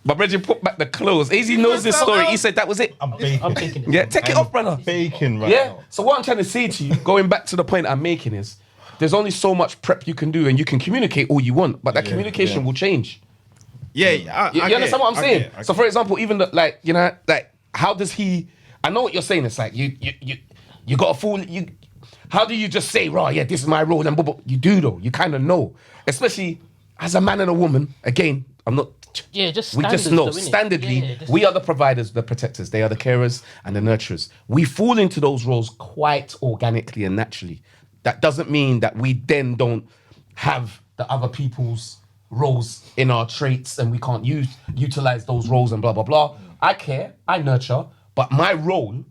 My brethren put back the clothes. AZ knows this story. He said that was it. I'm baking. I'm taking it. Yeah, take it off, brother. Baking right Yeah. now. So what I'm trying to say to you, going back to the point I'm making is, there's only so much prep you can do, and you can communicate all you want, but that communication will change. Yeah, You understand what I'm saying? So, for example, even how does he? I know what you're saying. It's like you got a fool. How do you just say, "Right, yeah, this is my role"? And blah, blah. You do though. You kind of know, especially as a man and a woman. Again, I'm not. Yeah, just We just standards know, though, innit? standardly, Yeah, just- we are the providers, the protectors. They are the carers and the nurturers. We fall into those roles quite organically and naturally. That doesn't mean that we then don't have the other people's roles in our traits and we can't utilize those roles and blah, blah, blah. I care, I nurture, but my role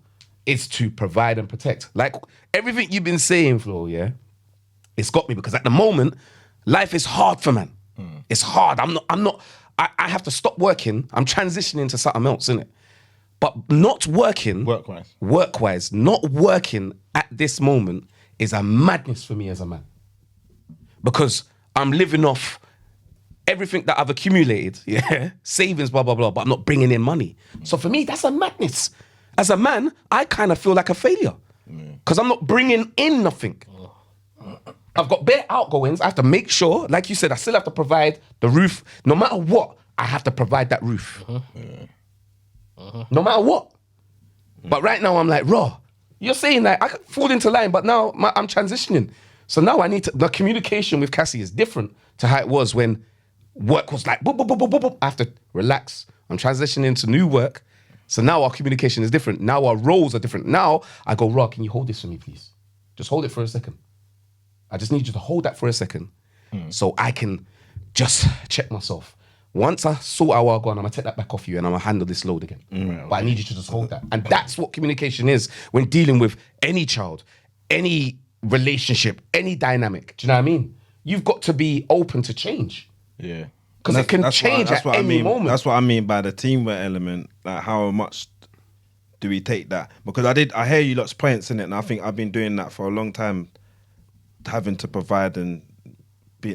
is to provide and protect. Like everything you've been saying, Flo, yeah, it's got me because at the moment, life is hard for man. It's hard. I have to stop working. I'm transitioning to something else, innit? But not working, work-wise, not working at this moment is a madness for me as a man. Because I'm living off everything that I've accumulated, yeah, savings, blah, blah, blah, but I'm not bringing in money. So for me, that's a madness. As a man, I kind of feel like a failure because I'm not bringing in nothing. I've got bare outgoings. I have to make sure, like you said, I still have to provide the roof. No matter what, I have to provide that roof. No matter what. But right now, I'm like, raw. You're saying that I could fall into line, but now I'm transitioning. So now I need to, the communication with Cassie is different to how it was when work was like, boop, boop, boop, boop, boop, boop. I have to relax. I'm transitioning to new work. So now our communication is different. Now our roles are different. Now I go, Raw, can you hold this for me, please? Just hold it for a second. I just need you to hold that for a second so I can just check myself. Once I sort out what I'm going to take that back off you and I'm going to handle this load again. But I need you to just hold that. And that's what communication is when dealing with any child, any relationship, any dynamic. Do you know what I mean? You've got to be open to change. Yeah. Because it can change at any moment. That's what I mean by the teamwork element. Like, how much do we take that? Because I hear you lot's points in it, and I think I've been doing that for a long time, having to provide and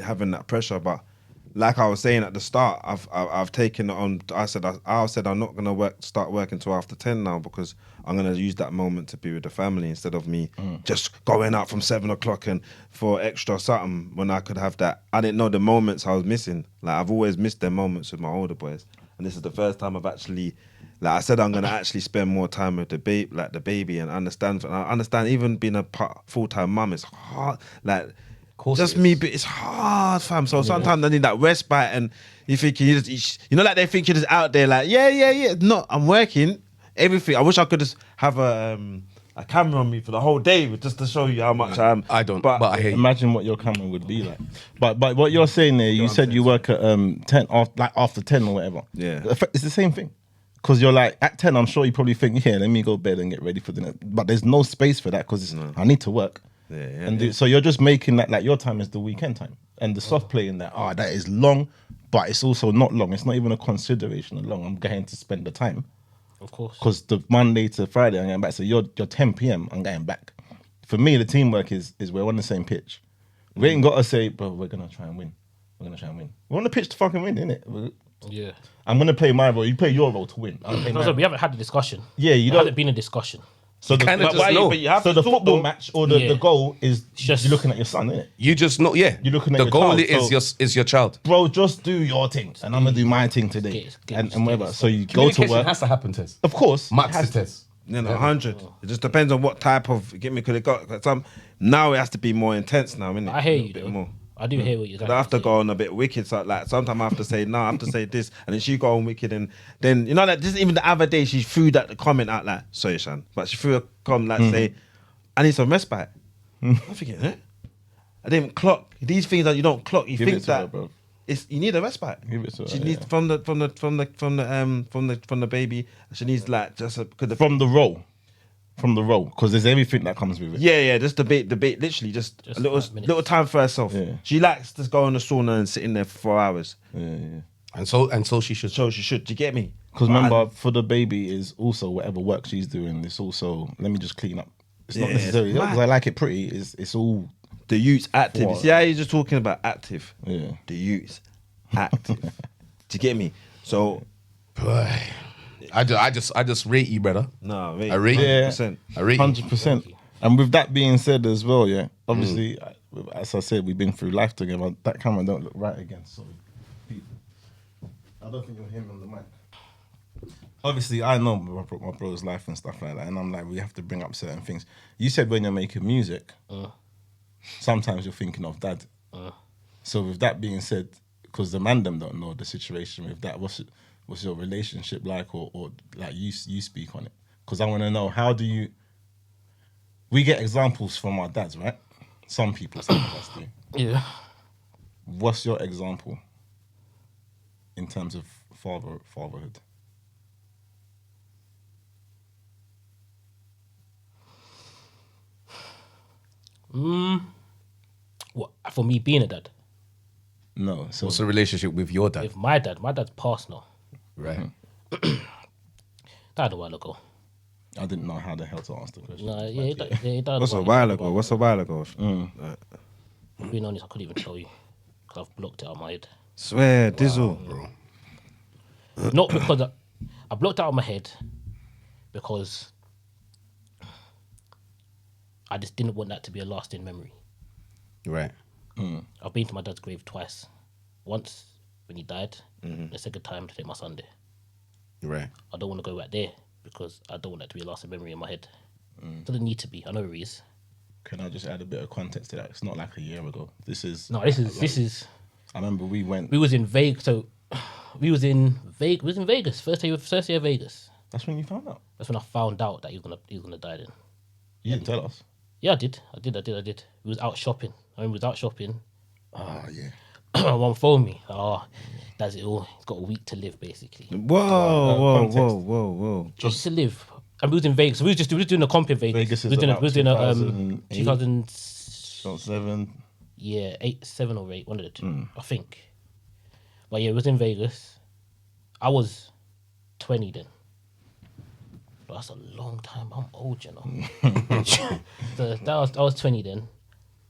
having that pressure. But like I was saying at the start, I've taken it on. I said I'm not gonna start working till after 10 now because I'm gonna use that moment to be with the family instead of me just going out from 7 o'clock and for extra something when I could have that. I didn't know the moments I was missing. Like, I've always missed them moments with my older boys, and this is the first time I've actually, like I said, I'm gonna actually spend more time with the baby, and understand. And I understand even being a full-time mum is hard. Like, just me, but it's hard, fam. So sometimes I need that respite, and you think you know, like they think you're just out there, like yeah. No, I'm working. Everything. I wish I could just have a camera on me for the whole day, just to show you how much I am. I don't. But I hate. Imagine what your camera would be like. But what you're saying there, you said you work at 10 after 10 or whatever. Yeah, it's the same thing. Because you're like, at 10, I'm sure you probably think, yeah, let me go to bed and get ready for dinner. But there's no space for that because I need to work. So you're just making that, like, your time is the weekend time. And the soft play in that, that is long, but it's also not long. It's not even a consideration of long. I'm going to spend the time. Of course. Because the Monday to Friday, I'm going back. So you're 10 p.m, I'm going back. For me, the teamwork is we're on the same pitch. We ain't got to say, bro, we're going to try and win. We're on the pitch to fucking win, innit? Yeah. I'm going to play my role. You play your role to win. We haven't had the discussion. Yeah, There hasn't been a discussion. So the football match or the goal is just you're looking at your son, innit? You just know, yeah. You're looking at the your goal child. is your child. Bro, just do your thing, and I'm gonna do my thing today, and whatever. So you go to work. Has to happen, Tess. Of course, Maxi Tess. 100. It just depends on what type of because it got some. Now it has to be more intense now, innit? I hear you, a bit though. more. I do hear what you're saying. I have to go on a bit wicked. So like sometimes I have to say no, I have to say this, and then she go on wicked, and then you know like this. Even the other day, she threw that comment out like, "Sorry, Shan," but she threw a comment like say, "I need some respite." I'm thinking, I didn't clock these things that you don't clock. You think that her, it's you need a respite. Give it to her, She needs from the baby. She needs like just from the role. From the role, because there's everything that comes with it. Yeah, just debate, literally just a little time for herself. Yeah. She likes to go in the sauna and sit in there for 4 hours. Yeah. And so she should. So she should. Do you get me? Because remember, for the baby is also whatever work she's doing. It's also let me just clean up. It's not necessarily because I like it pretty. It's all the youth's active. You see how you're just talking about active. Yeah. The youth's active. Do you get me? So. Boy. I just rate you, brother. No, I rate you. 100%. I rate you. 100%. And with that being said as well, yeah, obviously, as I said, we've been through life together. That camera don't look right again. Sorry, people. I don't think you'll hear me on the mic. Obviously, I know my bro's life and stuff like that, and I'm like, we have to bring up certain things. You said when you're making music, sometimes you're thinking of dad. So with that being said, because the man them don't know the situation with that, what's your relationship like, or like you speak on it? Because I want to know, how do you... We get examples from our dads, right? Some of us do. Yeah. What's your example in terms of fatherhood? What for me being a dad? No. So What's the relationship with your dad? With my dad's passed now. Right. Died a while ago. I didn't know how the hell to answer the question. No, yeah, he died. What's a while ago? What's a while ago? Being honest, I couldn't even tell you because I've blocked it out of my head. Swear, Dizzle. Bro. Not because I blocked it out of my head because I just didn't want that to be a lasting memory. Right. I've been to my dad's grave twice. Once when he died, the second time to take my son there. Right. I don't want to go back there because I don't want that to be a lasting memory in my head. Doesn't need to be. I know where he is. Can I just add a bit of context to that? It's not like a year ago. This is. This is. I remember we was in Vegas. So we was in Vegas. First day of Vegas. That's when you found out. That's when I found out that he was gonna die. Then. You didn't tell us. Yeah, I did. We was out shopping. We was out shopping. Oh yeah. My mum phoned me. Oh, that's it all. He's got a week to live, basically. Whoa. Just to live. And we was in Vegas. We was doing a comp in Vegas. Vegas is we was doing a 2008, 2000. 2007. Yeah, 7 or 8, one of the two, I think. But yeah, it was in Vegas. I was 20 then. But that's a long time. I'm old, you know. So I was 20 then.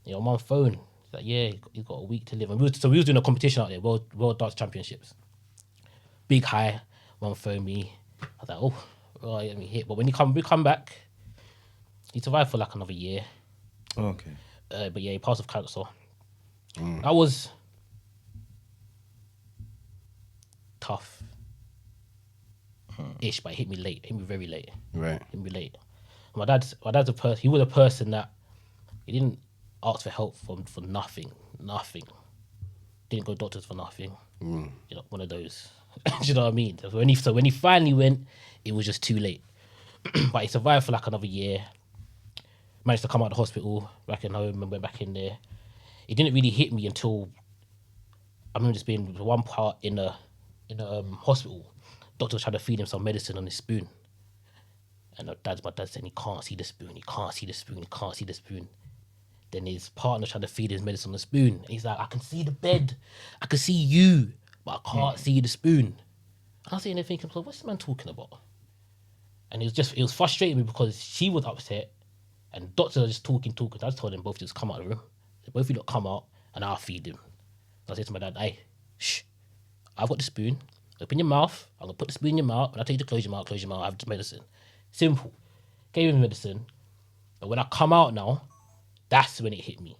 You know, my phone. He's like, yeah, he's got a week to live. And we was doing a competition out there, World Darts Championships. Big high. Mum phoned me. I was like, oh, right, let me hit. But when we come back, he survived for like another year. Okay. But yeah, he passed with cancer. That was tough. Ish, but it hit me late. Hit me very late. Right. Hit me late. My dad's a person. He was a person that he didn't ask for help for nothing. Didn't go to doctors for nothing. You know, one of those. Do you know what I mean? So when he finally went, it was just too late. But he survived for like another year. Managed to come out of the hospital, back in home, and went back in there. It didn't really hit me until I remember just being one part in a hospital. Doctor was trying to feed him some medicine on his spoon, and my dad saying he can't see the spoon. Then his partner trying to feed his medicine on the spoon. And he's like, I can see the bed, I can see you, but I can't see the spoon. I was sitting there thinking, what's this man talking about? And it was frustrating me because she was upset. And doctors are just talking. I just told them both to just come out of the room. So both of you lot come out and I'll feed him. So I said to my dad, hey, shh, I've got the spoon. Open your mouth. I'm going to put the spoon in your mouth. And I tell you to close your mouth. I have the medicine. Simple. Gave him medicine. But when I come out now, that's when it hit me.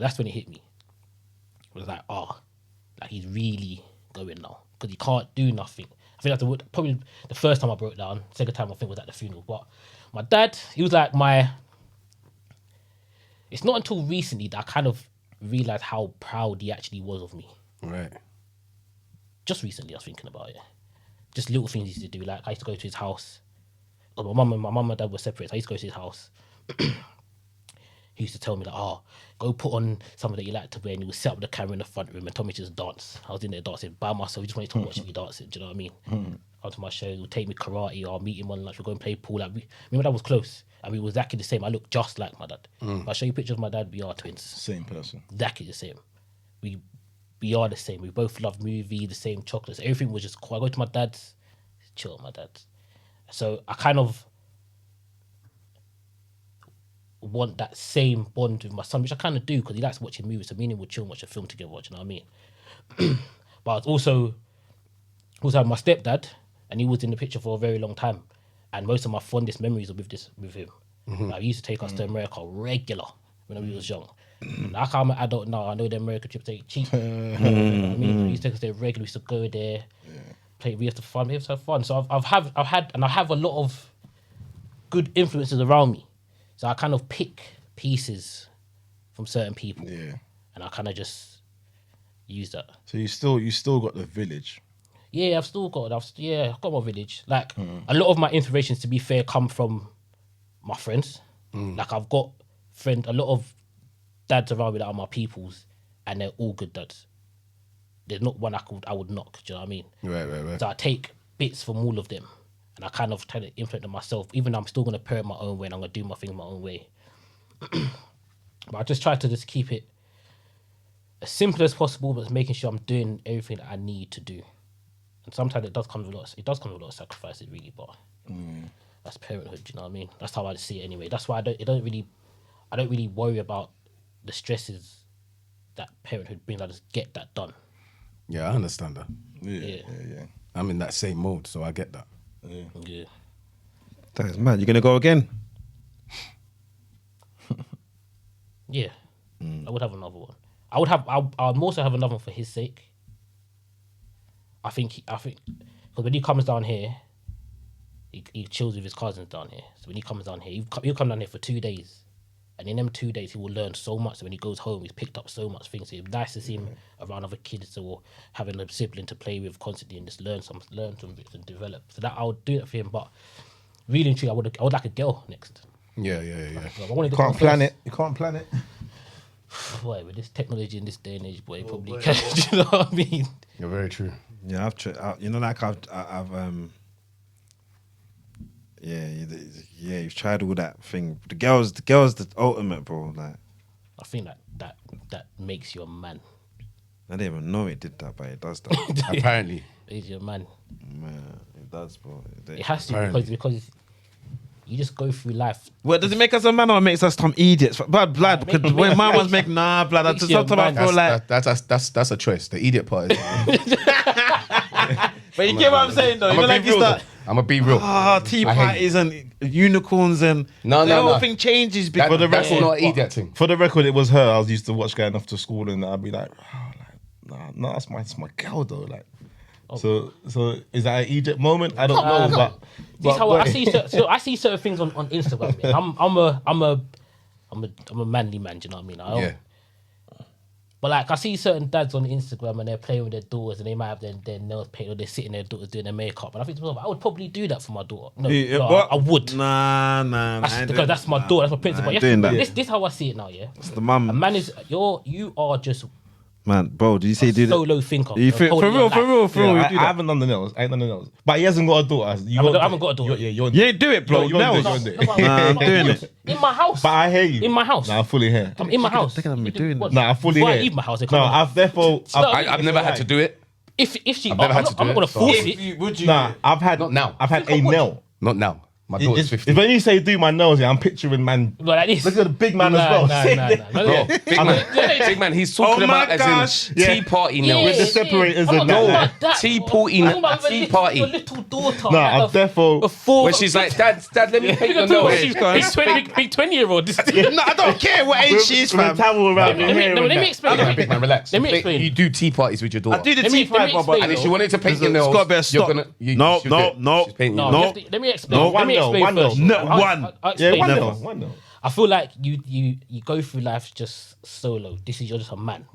That's when it hit me. It was like, like he's really going now. Because he can't do nothing. I think that's probably the first time I broke down. Second time I think was at the funeral. But my dad, he was like it's not until recently that I kind of realised how proud he actually was of me. Right. Just recently I was thinking about it. Just little things he used to do. Like I used to go to his house. My mum and dad were separate, so I used to go to his house. He used to tell me like, go put on something that you like to wear, and he would set up the camera in the front room and tell me to just dance. I was in there dancing by myself. He just wanted to watch me dancing. Do you know what I mean? After my shows, he would take me karate, or I'll meet him on lunch. We'll go and play pool. Like, me and my dad was close. And we were exactly the same. I look just like my dad. If I show you pictures of my dad, we are twins. Same person. Exactly the same. We are the same. We both love movies, the same chocolates. Everything was just cool. I go to my dad's, chill at my dad's. So I kind of want that same bond with my son, which I kind of do because he likes watching movies. So me and him would chill and watch a film together. Do you know what I mean? But also had my stepdad, and he was in the picture for a very long time. And most of my fondest memories are with him. Like, he used to take us to America regular when we was young. Like I'm an adult now, I know the American trips ain't cheap. You know what I mean? He used to take us there regularly. We used to go there, play. We used to have fun. So I have a lot of good influences around me. So I kind of pick pieces from certain people, and I kind of just use that. So you still got the village. Yeah, I've got my village. Like a lot of my inspirations, to be fair, come from my friends. Like I've got a lot of dads around me that are my peoples, and they're all good dads. There's not one I would knock. Do you know what I mean? Right. So I take bits from all of them, and I kind of try to implement them myself. Even though I'm still gonna parent my own way, and I'm gonna do my thing my own way. But I just try to just keep it as simple as possible, but making sure I'm doing everything that I need to do. And sometimes it does come with a lot. It does come with a lot of sacrifices, really. But that's parenthood. Do you know what I mean? That's how I see it anyway. That's why I don't really worry about the stresses that parenthood brings. I just get that done. Yeah, I understand that. Yeah. I'm in that same mode, so I get that. Yeah. That's mad. You're gonna go again? Yeah. I would have another one. I would also have another one for his sake. I think because when he comes down here, he chills with his cousins down here. So when he comes down here, he'll come down here for 2 days. And in them 2 days, he will learn so much. So when he goes home, he's picked up so much things. So it's nice to see him around other kids or having a sibling to play with constantly and just learn some bits and develop. So that I would do that for him. But really and truly, I would like a girl next. Yeah. Like, I wanted You this can't one plan first. it. You can't plan it. Boy, with this technology in this day and age, boy, you probably can. Do you know what I mean? You're very true. Yeah, I've you've tried all that thing. The girls, the ultimate, bro. Like, I think that makes you a man. I didn't even know it did that, but it does that. Apparently. Makes you a man. Man, it does, bro. It has to Apparently. because you just go through life. Well, does it make us a man or it makes us some idiots? Blood, because make- when make- my make- ones make blood. I makes just you a sometimes I man. feel like. That's a choice. The idiot part is. But you get what I'm saying, though. You know, like you start. I'm gonna be real. Tea I hate parties and unicorns and No, the whole no. thing changes because That's not an idiot thing. For the record, it was her. I was used to watch going off to school, and I'd be like, nah, that's my girl though. Like, so is that an Egypt moment? I don't know, but This is how I boy. see. I see certain things on Instagram. Man. I'm a manly man. Do you know what I mean? I don't- Yeah. But like I see certain dads on Instagram and they're playing with their daughters and they might have their nails painted or they're sitting their daughters doing their makeup. And I think to myself, I would probably do that for my daughter. No, I would. Nah. Because that's my daughter. That's my principle. I ain't doing that. This is how I see it now. Yeah. It's the mum. A man is you are just Man, bro, did you say do that? solo thinker. You think, for real. Yeah, You I do that. haven't done the nails. I ain't done the nails. But he hasn't got a daughter. I haven't got a daughter. You're You ain't do it, bro. You're Nails. doing it. Nah, I'm doing it. In my house. But I hear you. In my house. Nah, I fully hear. I'm in my house. Look at me doing What? that. Nah, I fully Before hear. I leave my house, they No, come on. I've therefore. I've never had to do it. If she, I've never had to do I'm not it, gonna so- force If it. you, would you? Nah, I've had. Not now. I've had a nail. Not now. My daughter's 15. When you say do my nails, yeah, I'm picturing man. Like this. Look at the big man as well. Bro, big man, he's talking Oh my about gosh. as in tea party nails. With the separators and that. Tea party. Tea party. Your little daughter. No, I've therefore. When she's like, Dad, let me paint your nails. Big 20-year-old. No, I don't care what age she is, With a fam. towel around your hair. Let and me that. explain. Big man, relax. Let me explain. You do tea parties with your daughter. I do the Let me tea party, explain. And if she wanted to paint your It's nails, got a bit of you're stock. gonna. No. She's painting your No, nails. let me explain. No, Let me one explain no, first. no, one. I'll Yeah, explain one first. nail. One nail. I feel like you go through life just solo. You're just a man,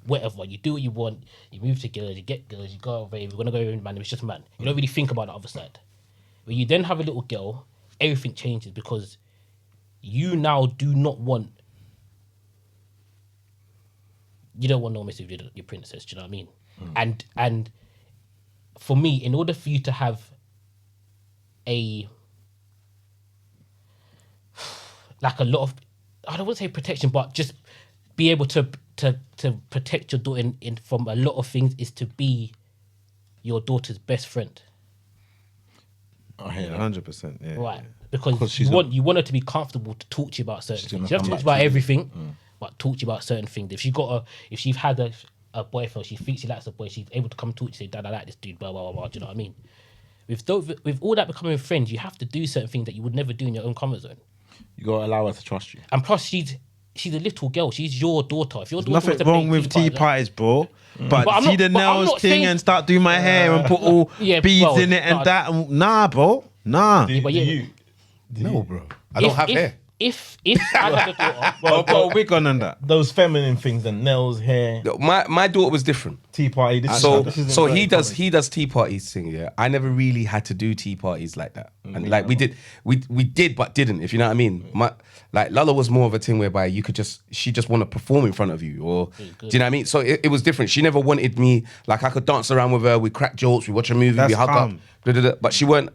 whatever. You do what you want. You move to girls, you get girls, you go away. We're gonna go with man. It's just man. You don't really think about the other side. When you then have a little girl, everything changes because you now do not want. You don't want no mess with your princess. Do you know what I mean? And for me, in order for you to have like a lot of, I don't want to say protection, but just be able to protect your daughter in from a lot of things is to be your daughter's best friend, I hear that. 100%. Yeah. right? Because she's you want her to be comfortable to talk to you about certain things. She doesn't talk about everything, but talk to you about certain things. If she's had a boyfriend, she thinks she likes a boy, she's able to come talk to you, say, Dad, I like this dude, blah blah blah blah. Do you know what I mean? With all that becoming friends, you have to do certain things that you would never do in your own comfort zone. You gotta allow her to trust you. And plus, she's a little girl. She's your daughter. If your daughter Nothing wants to wrong play with tea parties, bro. But But I'm see not- the but I'm nails not thing saying- and start doing my hair and put all Yeah, beads well, in it and no. that. And, nah, bro. Nah. but yeah, No, bro. I don't have hair. If I had a daughter, Well, put a wig on and that. Those feminine things and nails, hair. My daughter was different. tea party. This So isn't so very he does tea parties thing. Yeah, I never really had to do tea parties like that, and like we did but didn't. If you know what I mean. Like Lala was more of a thing whereby she just want to perform in front of you, or do you know what I mean? So it was different. She never wanted me like I could dance around with her. We crack jokes, we watch a movie, That's we hug calm. up. But she never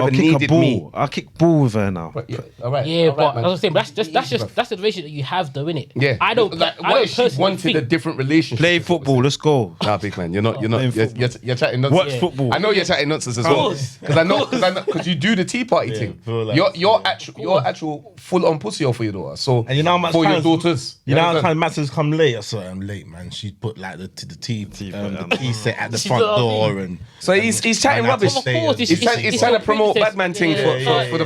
I'll kick a needed ball. me. I'll kick ball with her now. But yeah, all right. Yeah, all but right, man. I was saying that's the relationship that you have, though, innit? Yeah, I don't. Like, I what don't if she personally wanted think, a different relationship? Play football. Let's go. Nah, big man, you're not. Playing You're chatting nonsense. Watch football. I know you're chatting nonsense as well, course. because you do the tea party thing. feel like- You're actual full on pussy for your daughter. So And you know how much for your times- daughters. You know how understand? times Max has come late? I saw him late, man. She put like the tea set at the She front got door, me. and So he's chatting and I had to rubbish. stay Of course, and- He's trying to promote princess. bad man thing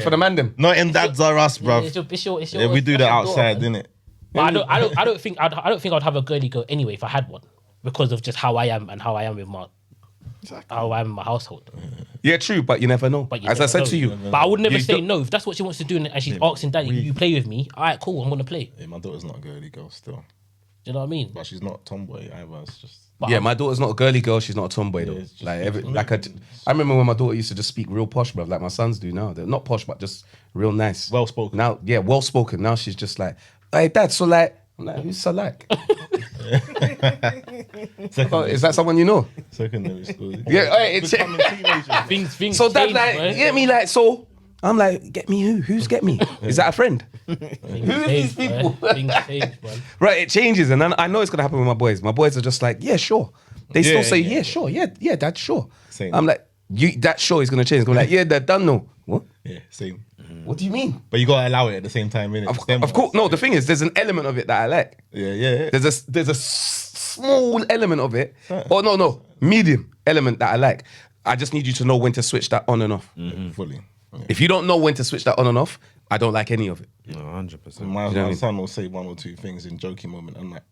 for the man them. Not in dadsrus, Yeah, bruv. it's your, Yeah, we do that outside, innit? innit? But I don't think I'd have a girly girl anyway if I had one, because of just how I am and how I am with how I am in my household. Yeah, true, but you never know. But you As I never said know. to you, But I would never You say don't- no if that's what she wants to do and she's asking daddy, you play with me. All right, cool, I'm gonna play. Yeah, my daughter's not a girly girl still, Do you know what I mean? but she's not tomboy either. It's just But yeah, my daughter's not a girly girl. She's not a tomboy though. it's just- I remember when my daughter used to just speak real posh, bruv, like my sons do now. They're not posh, but just real nice, Well spoken. Now, yeah, well spoken. Now she's just like, hey, dad. So like, I'm like, who's so like? Oh, is that someone you know? secondary school. Yeah, hey, it's Becoming teenagers. things so dad change, like boy. get me like so. I'm like, get me who? Who's get me? Is that a friend? Things Who are these change, people? boy. Things change, man. Right, it changes, and then I know it's gonna happen with my boys. My boys are just like, yeah, sure. They still Yeah, say, yeah. yeah, sure, yeah, dad, sure. Same. I'm like, that sure is gonna change. It's gonna be like, yeah, dad, done no. What? Yeah, same. What do you mean? But you gotta allow it at the same time, innit? Of course, no. The thing is, there's an element of it that I like. Yeah. There's a small element of it, or no, medium element that I like. I just need you to know when to switch that on and off. Fully. Yeah. If you don't know when to switch that on and off, I don't like any of it. No, 100%. My, You know what I my mean? son will say one or two things in joking moment. I'm like,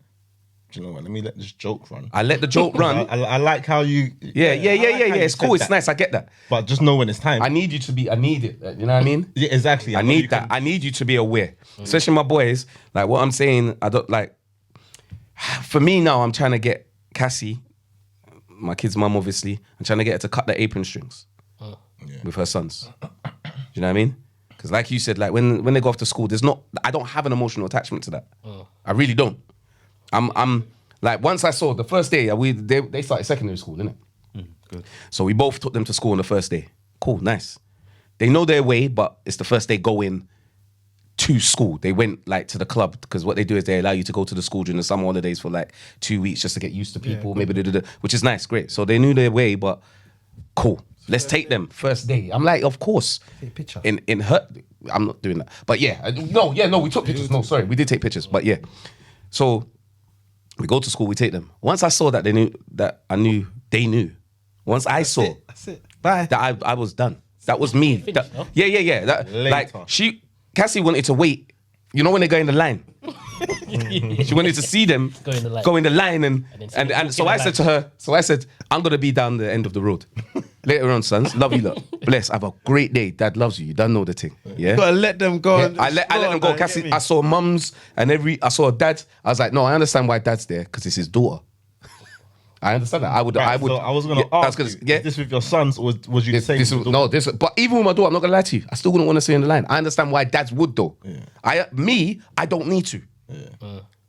do you know what? Let me let this joke run. I let the joke run. I like how you. Yeah. I like how you It's cool. said It's that. nice. I get that. But just know when it's time. I need you to be. I need it. You know what I mean? Yeah, exactly. I know need you that. can- I need you to be aware, especially my boys. Like what I'm saying, I don't like. For me now, I'm trying to get Cassie, my kid's mum, obviously. I'm trying to get her to cut the apron strings with her sons. Do you know what I mean? Because like you said, like when they go off to school, I don't have an emotional attachment to that. I really don't. I'm like once I saw the first day, they started secondary school, didn't it? Good. So we both took them to school on the first day. Cool, nice. They know their way, but it's the first day going to school. They went like to the club because what they do is they allow you to go to the school during the summer holidays for like 2 weeks just to get used to people, which is nice, great. So they knew their way, but cool. Let's take them first day. I'm like, of course. picture. In her, I'm not doing that. But yeah, no, we took pictures. No, sorry, we did take pictures. But yeah, so we go to school, we take them. Once I saw that they knew. Once I saw That's it. Bye. that I was done. That was me. Finished, no? Yeah. That, like Later. Cassie wanted to wait. You know when they go in the line. She wanted to see them Go in the line. and then see them so walk I in the said to her, I'm gonna be down the end of the road. Later on, sons, love you lot. Bless, have a great day. Dad loves you. You don't know the thing. Yeah. You gotta let them go. Yeah, and I let them go. explore, man, Cassie, get me? I saw mums and I saw a dad. I was like, no, I understand why dad's there because it's his daughter. I understand that. I would. Right, so I was gonna ask you, yeah. is this with your sons or was you the same? with your daughter? But even with my daughter, I'm not gonna lie to you. I still wouldn't want to stay in the line. I understand why dads would though. I don't need to.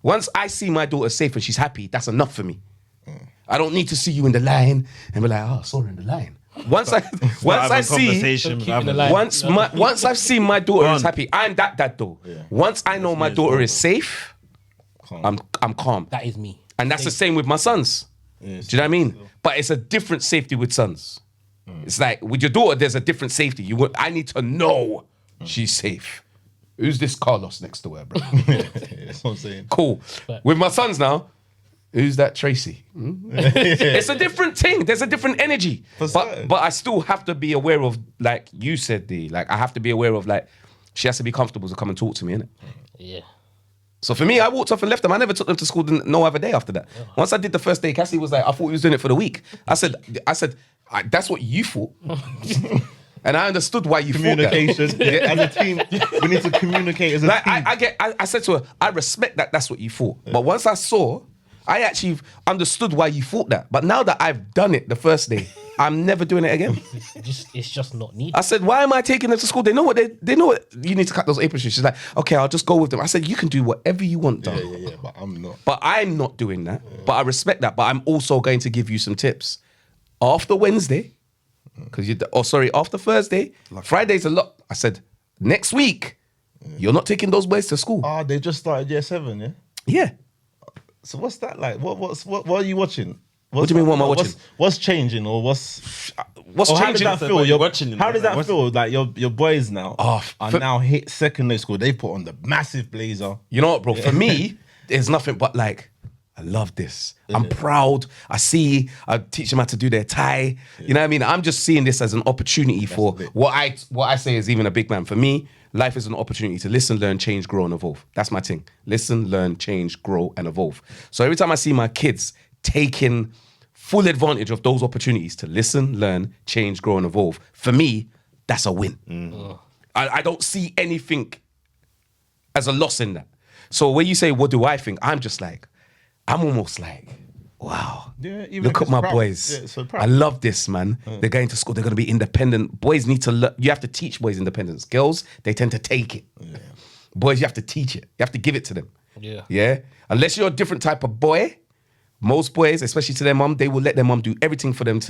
Once I see my daughter safe and she's happy, that's enough for me. I don't need to see you in the line and be like, oh, I saw her in the line. Once I Having see, conversation, Keep in having- the line. once I've seen my daughter is Gone. happy, I'm that dad though. Once I know my daughter is safe, I'm calm. That is me. And that's the same with my sons. Do you know what I mean? But it's a different safety with sons. It's like with your daughter, there's a different safety. I need to know she's safe. Who's this Carlos next to her, bro? That's what I'm saying. Cool. With my sons now, who's that Tracy? It's a different thing. There's a different energy. certain. But I still have to be aware of, like you said, D. Like I have to be aware of, like she has to be comfortable to come and talk to me, innit? Yeah. So for me, I walked off and left them. I never took them to school no other day after that. Once I did the first day, Cassie was like, I thought we was doing it for the week. I said, that's what you thought. And I understood why you Communication. thought that. As a team, we need to communicate as a Like team. I said to her, I respect that that's what you thought. But once I saw I actually understood why you thought that. But now that I've done it the first day, I'm never doing it again. It's just not needed. I said, why am I taking them to school? They know what they know what you need to cut those apron shoes. She's like, okay, I'll just go with them. I said, you can do whatever you want, dog. Yeah, but I'm not. But I'm not doing that. But I respect that. But I'm also going to give you some tips. After Wednesday, after Thursday, Friday's a lot. I said, next week, you're not taking those boys to school. Oh, they just started year 7, yeah? Yeah. So what's that like? What are you watching? What do you mean, what am I watching? What's changing or what's What's how does changing? that feel? You're watching. How does that feel? Like your boys now are for- now hit secondary school. They put on the massive blazer. You know what, bro? For me, there's nothing but like, I love this. I'm proud. I teach them how to do their tie. You know what I mean? I'm just seeing this as an opportunity for what I say is even a big man. For me, life is an opportunity to listen, learn, change, grow, and evolve. That's my thing. Listen, learn, change, grow, and evolve. So every time I see my kids taking full advantage of those opportunities to listen, learn, change, grow, and evolve, for me, that's a win. I don't see anything as a loss in that. So when you say, what do I think? I'm just like, I'm almost like, wow. Yeah, even look if at it's my proud. boys. Yeah, so proud. I love this, man. They're going to school. They're going to be independent. Boys need to learn. You have to teach boys independence. Girls, they tend to take it. Yeah. Boys, you have to teach it. You have to give it to them. Yeah. Yeah. Unless you're a different type of boy, most boys, especially to their mum, they will let their mum do everything for them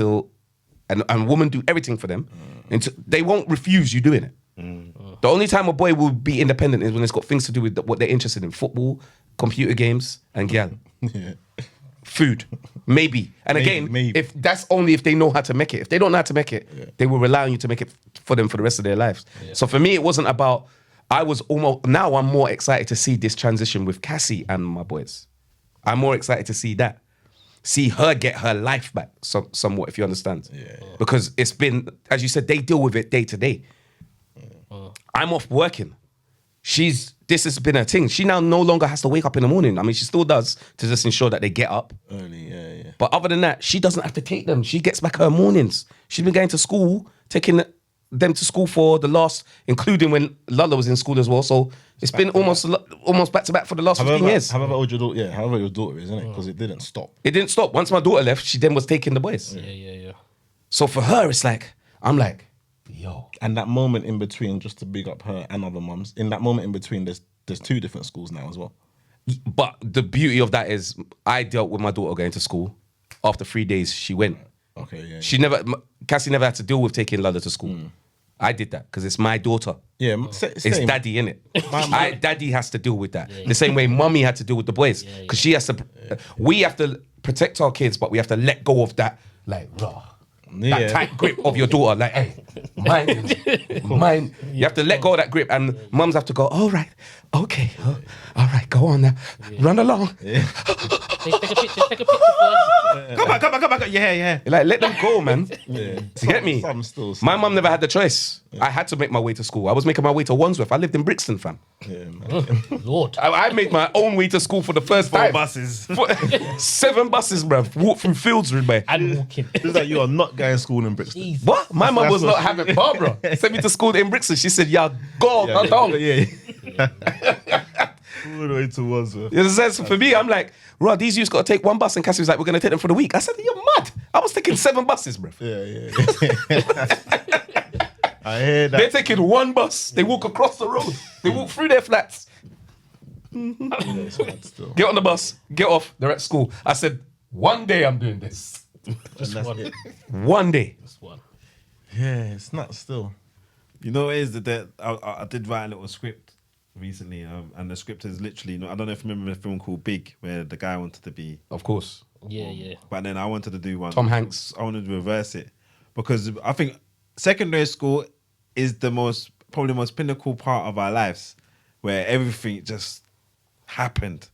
and women do everything for them. And they won't refuse you doing it. The only time a boy will be independent is when it's got things to do with what they're interested in: football, computer games, and gal. Yeah. Food, maybe. And again, maybe. if that's only if they know how to make it. If they don't know how to make it, they will rely on you to make it for them for the rest of their lives. Yeah. So for me, it wasn't about. Now I'm more excited to see this transition with Cassie and my boys. I'm more excited to see that. See her get her life back somewhat, if you understand. Yeah. Because it's been, as you said, they deal with it day to day. I'm off working. This has been her thing. She now no longer has to wake up in the morning. I mean, she still does to just ensure that they get up. Early, yeah. But other than that, she doesn't have to take them. She gets back her mornings. She's been going to school, taking them to school for the last, including when Lala was in school as well. So it's been almost back to back for the last 15 years. However old your daughter, however your daughter is, isn't it? Because it didn't stop. It didn't stop. Once my daughter left, she then was taking the boys. Yeah. So for her, it's like, I'm like, yo. And that moment in between, just to big up her and other mums, in that moment in between, there's 2 different schools now as well. But the beauty of that is I dealt with my daughter going to school. After 3 days, she went. Okay, yeah. Cassie never had to deal with taking Lala to school. I did that because it's my daughter. Yeah, it's daddy, innit? Daddy has to deal with that. The same way mummy had to deal with the boys. Because she has to, we have to protect our kids, but we have to let go of that, like, raw. That tight grip of your daughter, like, hey, mine. You have to let go of that grip, and mums have to go, all right, okay, all right, go on now, run along. Take a picture first. Come back. Yeah. Like, let them go, man. Yeah. You get me? My mum never had the choice. I had to make my way to school. I was making my way to Wandsworth. I lived in Brixton, fam. Yeah, man. Lord. I made my own way to school for the first 4 time. buses. 7 buses, bruv. Walk through fields, man. And walking. It's like you are not going to school in Brixton. Jeez. What? My mum That's was what not having Barbara. Sent me to school in Brixton. She said, yeah, go, Yeah. down. All the way to Wandsworth. You understand? So for me, I'm like, Rod, these youths got to take 1 bus, and Cassie was like, we're going to take them for the week. I said, you're mad. I was taking 7 buses, bruv. Yeah. I hear that. They're taking 1 bus. They walk across the road. They walk through their flats. It's mad still. Get on the bus. Get off. They're at school. I said, one day I'm doing this. Just that's one. it. One day. Just one. Yeah, it's not still. You know what it is that I did write a little script recently, and the script is literally, I don't know if you remember the film called Big, where the guy wanted to be, Of course. Yeah. but then I wanted to do one. Tom Hanks. I wanted to reverse it because I think secondary school is probably the most pinnacle part of our lives, where everything just happened.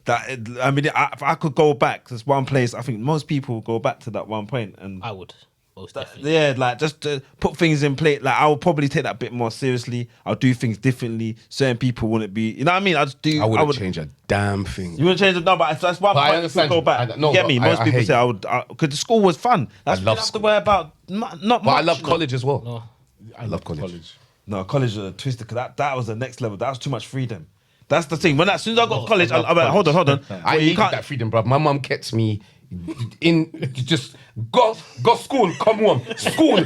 If I could go back, there's one place I think most people go back to that one point, and I would. Most definitely. yeah, like just to put things in place. Like I would probably take that a bit more seriously. I'll do things differently. Certain people wouldn't be, you know what I mean? I wouldn't change a damn thing. You wouldn't change it, no, but that's one But I point. understand Go you. back. No, You get but me? Most I people hear say you. I would, because the school was fun. That's I what love you have to school. worry about. Not much. But I love you know. college as well. No. I love college. No, college was a twisted, because that was the next level. That was too much freedom. That's the thing. As soon as I got to college, I went, hold on. I needed that freedom, bro. My mum kept me in just go school, come home, school.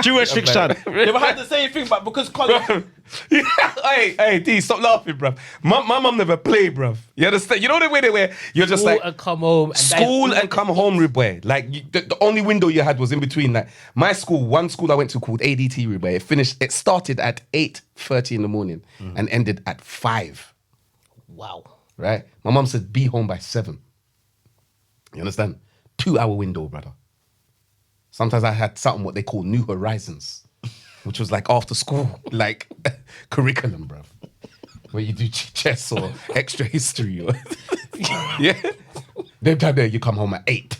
Jewish fiction. They had the same thing, but because college. Hey, D, stop laughing, bruv. My mum never played, bruv. You understand? You know the way they were. You're just School like and come home. And school and come home, Ribway. Like the only window you had was in between. Like my school, one school I went to called ADT Ribway. It started at 8:30 in the morning and ended at 5. Wow. Right? My mum said be home by 7. You understand? 2-hour window, brother. Sometimes I had something what they call New Horizons, which was like after school, like curriculum, bruv. Where you do chess or extra history. Or yeah? Them time there, you come home at 8.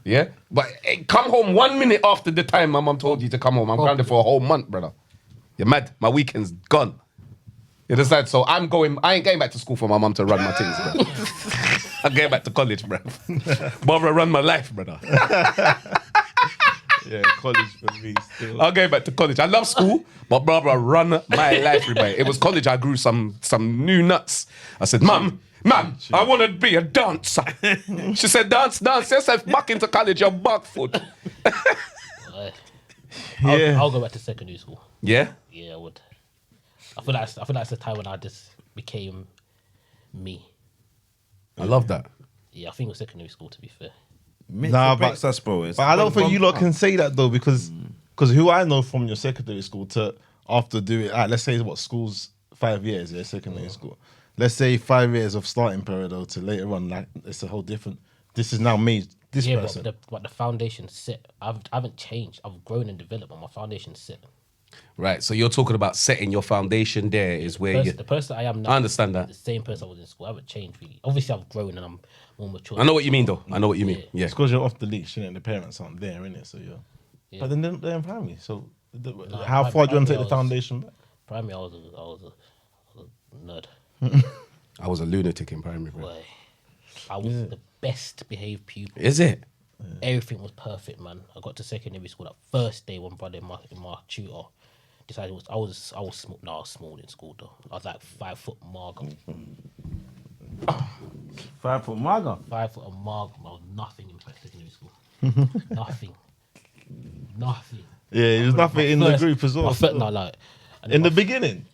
Yeah? But come home 1 minute after the time my mum told you to come home. I'm grounded for a whole month, brother. You're mad. My weekend's gone. You understand? So I ain't going back to school for my mum to run my things, bro. I'm going back to college, bro. Barbara run my life, brother. Yeah, college for me still. I'll go back to college. I love school, but Barbara run my life, everybody. It was college I grew some new nuts. I said, Mum, I want to be a dancer. She said, dance yourself back into college, you're backfoot. I'll go back to secondary school. Yeah? Yeah, I would. I feel like that's the time when I just became me. I love that. Yeah, I think it was secondary school, to be fair. Nah, but us, bro. But I don't think you lot can say that though, because who I know from your secondary school to after doing, let's say what school's 5 years, yeah, secondary school. Let's say 5 years of starting period though to later on, like it's a whole different. This is now me, this person. But the foundation's set. I haven't changed. I've grown and developed, but my foundation's set. Right, so you're talking about setting your foundation there is where The person I am now. I understand that. The same person I was in school. I haven't changed really. Obviously, I've grown and I'm more mature. I know what you mean though. I know what you mean. Yeah. It's because you're off the leash, and the parents aren't there, innit? So Yeah. But then they're in primary. So how far do you want to take the foundation back? Primary, I was a nerd. I was a lunatic in primary. Bro. Boy, I was the best behaved pupil. Is it? Everything was perfect, man. I got to secondary school that first day. One brother in my tutor decided I was small. No, I was small in school though. I was like 5 foot marga. 5 foot marga. 5 foot of marga. I was nothing in secondary school. Nothing. Yeah, there's nothing in the group as well. In the beginning.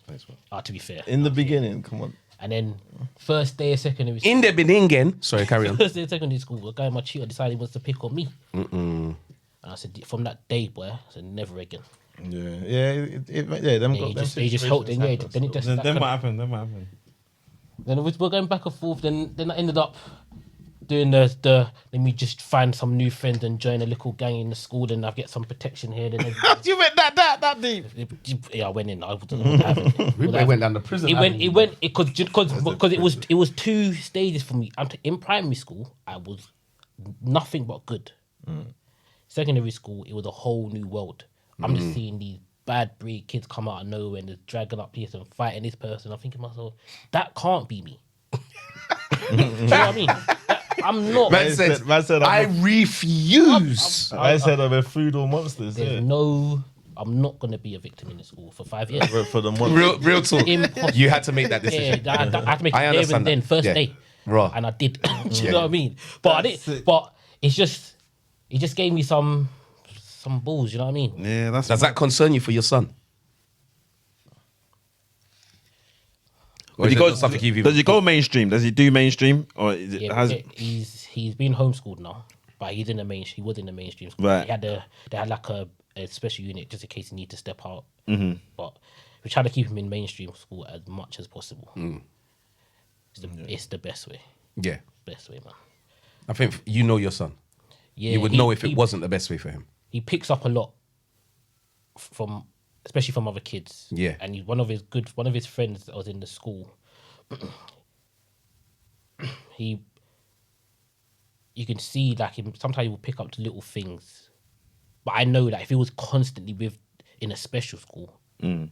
To be fair. In the beginning, come on. And then first day of secondary school. In the beginning. Sorry, carry on. First day of secondary school, the guy in my tutor decided he wants to pick on me. And I said, from that day, boy, I said, never again. Yeah, them got them He just helped. Then it just. Then what happened? Then we're going back and forth. Then I ended up doing the let me just find some new friends and join a little gang in the school. Then I get some protection here. Then you went that deep. Yeah, I went in. I They went down the prison. It went because it was 2 stages for me. In primary school, I was nothing but good. Secondary school, it was a whole new world. I'm just seeing these bad breed kids come out of nowhere and just dragging up this and fighting this person. I'm thinking to myself, that can't be me. Do you know what I mean? I'm not. Man said, I refuse. I said I'm a food or monsters. There's I'm not going to be a victim in the school for 5 years. For the monsters. Real talk. Impossible. You had to make that decision. Yeah, I had to make I it there and then, that. first Yeah. day. Raw. And I did. Do you know what I mean? But I did. But it's just, it just gave me some balls, you know what I mean? Yeah, that's. Does that concern you for your son? Or is it just something you've Does he go mainstream? Does he do mainstream, or is it, Yeah, he's been homeschooled now, but he was in the mainstream school. Right. They had like a special unit just in case he need to step out. But we try to keep him in mainstream school as much as possible. It's the best way. Yeah. Best way, man. I think you know your son. Yeah, You would know if it wasn't the best way for him. He picks up a lot especially from other kids. Yeah. And one of his friends that was in the school. You can see like him. Sometimes he will pick up the little things, but I know that if he was constantly in a special school and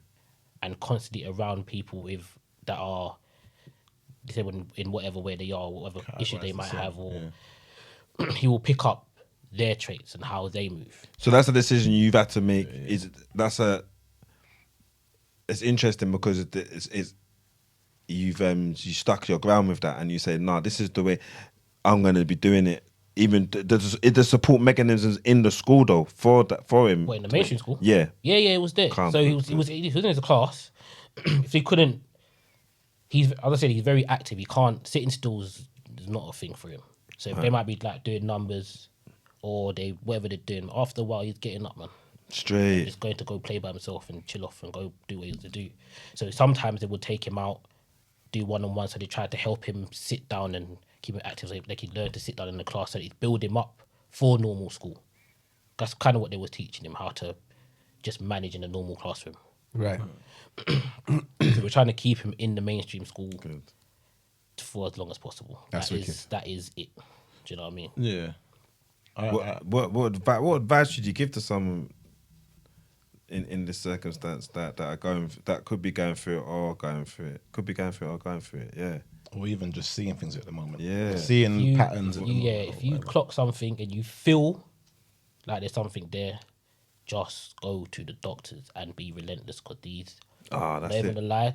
constantly around people that are disabled in whatever way they are, whatever issue they might have, or he will pick up their traits and how they move. So that's a decision you've had to make. It's interesting because it's you stuck your ground with that, and you say, "Nah, this is the way I'm going to be doing it." Even the support mechanisms in the school though for him. What, in the mainstream school? Yeah, it was there. Calm. So he was in his class. If he couldn't, as I said, he's very active. He can't sitting still is not a thing for him. So if they might be like doing numbers or whatever they're doing, after a while he's getting up, man. straight. He's going to go play by himself and chill off and go do what he has to do. So sometimes they would take him out, do one-on-one. So they tried to help him sit down and keep him active, so like he learned to sit down in the class, so he'd build him up for normal school. That's kind of what they were teaching him, how to just manage in a normal classroom. Right. So we're trying to keep him in the mainstream school Good. for as long as possible. That's wicked. That is it. Do you know what I mean? Yeah. What advice should you give to someone in this circumstance that could be going through it or going through it? Could be going through it or going through it. Yeah. Or even just seeing things at the moment. Yeah. Seeing patterns. At the moment, If you clock something and you feel like there's something there, just go to the doctors and be relentless, because That's not even it. a lie,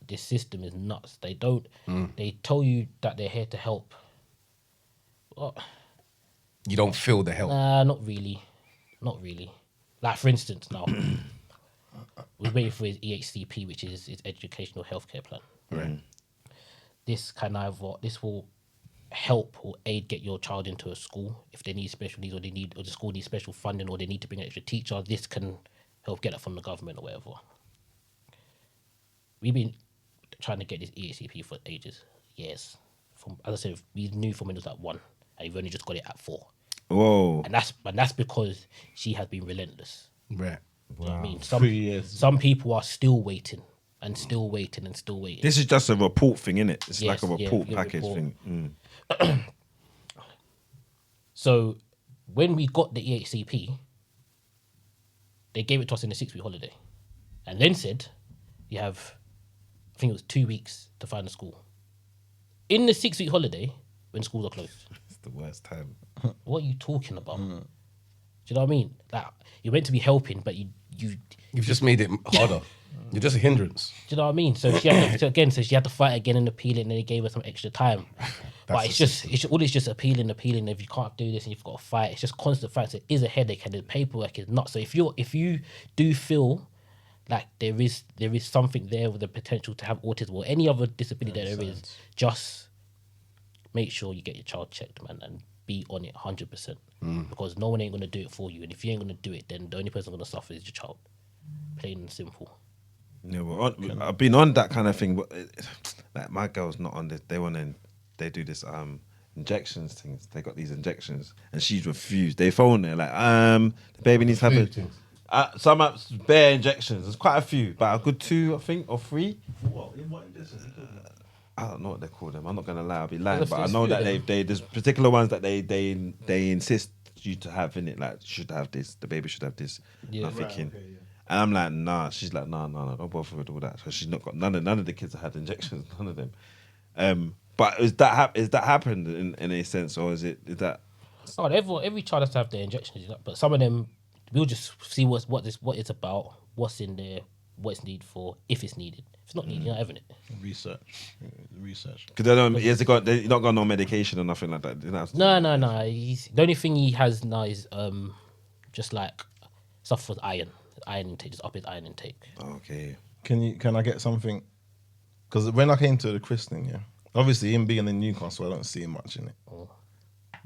this system is nuts. They don't. They tell you that they're here to help. Well, You don't feel the help. nah, not really. Not really. Like, for instance, now we're waiting for his EHCP, which is his educational healthcare plan. Right. This will help or aid get your child into a school if they need special needs, or or the school needs special funding, or they need to bring an extra teacher. This can help get that from the government or whatever. We've been trying to get this EHCP for ages, years. As I said, we knew from when it was at 1, and we've only just got it at 4. Whoa. And that's because she has been relentless. Right. You know what I mean? 3 years. Some people are still waiting and still waiting and still waiting. This is just a report thing, isn't it? It's Yes, like a yeah, report yeah, package report. thing. So when we got the EHCP, they gave it to us in the 6-week holiday, and then said you have, I think it was 2 weeks to find a school. In the 6-week holiday, when schools are closed. It's the worst time. What are you talking about? Do you know what I mean? Like, you're meant to be helping, but you've just made it harder. You're just a hindrance. Do you know what I mean? So she had so she had to fight again and appeal it, and then they gave her some extra time. But it's just appealing. If you can't do this and you've got to fight, it's just constant fight. So it is a headache, and the paperwork is not. So if you do feel like there is something there with the potential to have autism or any other disability that there is, just make sure you get your child checked, man, and be on it 100%. Because no one ain't gonna do it for you, and if you ain't gonna do it, then the only person gonna suffer is your child. Plain and simple. Yeah, well, I've been on that kind of thing, but like my girl's not on this. They do this injections things. They got these injections, and she's refused. They phone her like, the baby needs to have it. Some bare injections. There's quite a few, but a good 2, I think, or 3. What injections? I don't know what they call them. I'm not gonna lie, I'll be lying, There's but I a know few that of them. there's particular ones that they insist you to have in it. Like, should have this. The baby should have this. Yeah. I'm thinking. okay, yeah. And I'm like, nah. She's like, no, don't bother with all that. So she's not got none of the kids have had injections, none of them. But is that happened in a sense, or is that? Oh, every child has to have their injections, but some of them we'll just see what it's about, what's in there, what it's needed for, if it's needed. If it's not needed, you're not having it. Research. Because they're not got no medication or nothing like that. No. The only thing he has now is just like stuff for iron intake, just up his iron intake. Okay. Can I get something? Because when I came to the christening, yeah, obviously him being in Newcastle, I don't see much in it.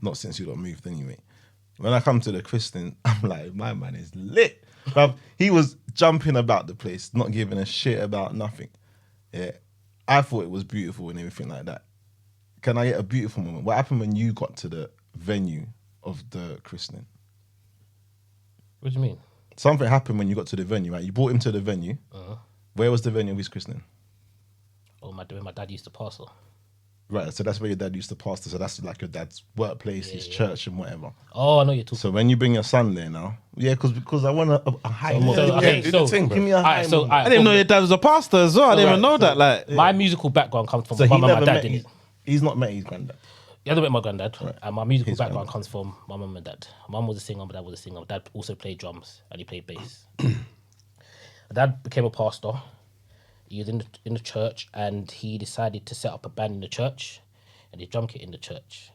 Not since you got moved anyway. When I come to the christening, I'm like, my man is lit. Bruv, he was jumping about the place, not giving a shit about nothing. Yeah, I thought it was beautiful and everything like that. Can I get a beautiful moment? What happened when you got to the venue of the christening? What do you mean? Something happened when you got to the venue, right? You brought him to the venue. Where was the venue of his christening? Oh, my dad used to parcel. Right, so that's where your dad used to pastor. So that's like your dad's workplace, his church, and whatever. Oh, I know you're talking. So when you bring your son there now, yeah, because I want a high So, moment. okay, do so the thing, bro. Give me a high alright, so moment. alright, I didn't know your dad was a pastor as well. I didn't even know that. Like, my musical background comes from So my he mum and never my dad. met. Didn't it? He's not met his granddad. He hasn't met my granddad, and my musical His background granddad. comes from my mum and dad. My mum was a singer, my dad was a singer. My dad also played drums and he played bass. My dad became a pastor. he was in the church, and he decided to set up a band in the church, and he drum kit in the church.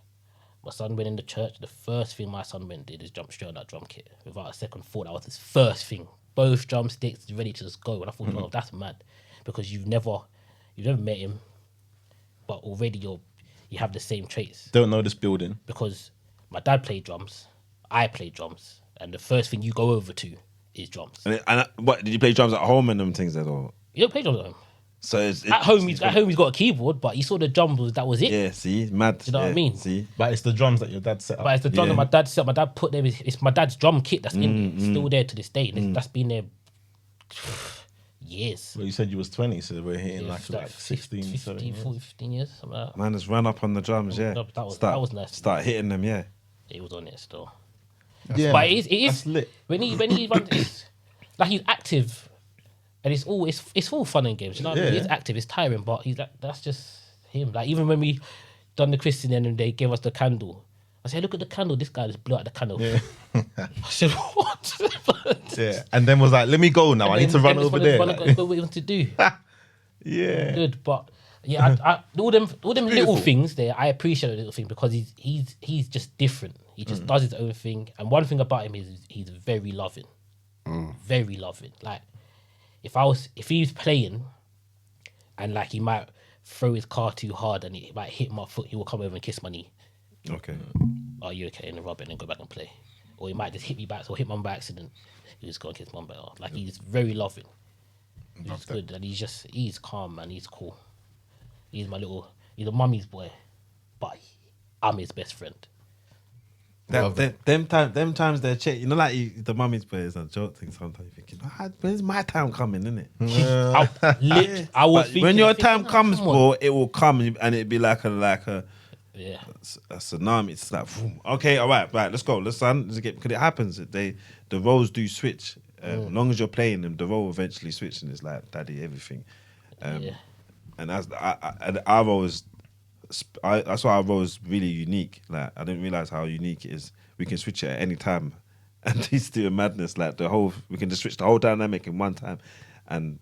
My son went in the church. The first thing my son went and did is jump straight on that drum kit without a second thought. That was his first thing. Both drumsticks ready to just go. And I thought, oh, that's mad, because you've never met him, but already you have the same traits. Don't know this building. Because my dad played drums, I played drums, and the first thing you go over to is drums. And what did you play drums at home and them things then, or? You don't play drums at home. So At home he's got a keyboard, but he saw the drums. That was it. Yeah, see, mad. Do you know what I mean? See, But it's the drums that your dad set up. But it's the drum Yeah. that my dad set. My dad put there. It's my dad's drum kit that's in there, still there to this day. That's been there years. Well, you said you was 20, so we're hitting like 16, 15, 17 years. 15 years, something like that. man, just run up on the drums. Yeah, That was nice. Start hitting them. Yeah, He was on it still. Yeah, But it is that's lit. when he runs, it's, like he's active, and it's all fun and games. You know what I mean? Yeah. He's active. It's tiring, but he's like, that's just him. Like even when we done the christening and they gave us the candle, I said, look at the candle. This guy just blew out the candle. Yeah. I said, what? Yeah, and then was like, let me go now. I need to run over there. Like, Go what you want to do. yeah. Good, but yeah, I all them little things there. I appreciate the little thing because he's just different. He just does his own thing. And one thing about him is he's very loving, very loving. Like if he was playing, and like he might throw his car too hard and it might hit my foot, he will come over and kiss my knee. okay. Are you okay? And rub it and go back and play. Or he might just hit me back or hit mum by accident. He just go and kiss mum back. Like he's very loving. He's good, and he's calm, man. He's cool. He's a mummy's boy, but I'm his best friend. Them times they're check. You know, like the mummy's boy is a joke thing. Sometimes you're thinking, when's my time coming? Isn't it? I was But thinking, when your thinking, time "Oh, comes, come on." bro, it will come and it'll be like a Yeah. tsunami. It's like, boom. Okay, all right, let's go. Let's get, because it happens. The roles do switch. As long as you're playing them, the role eventually switches, and it's like daddy everything. Yeah. And our role is, that's why our role is really unique. Like I didn't realize how unique it is. We can switch it at any time, and it's still madness. Like we can just switch the whole dynamic in one time, and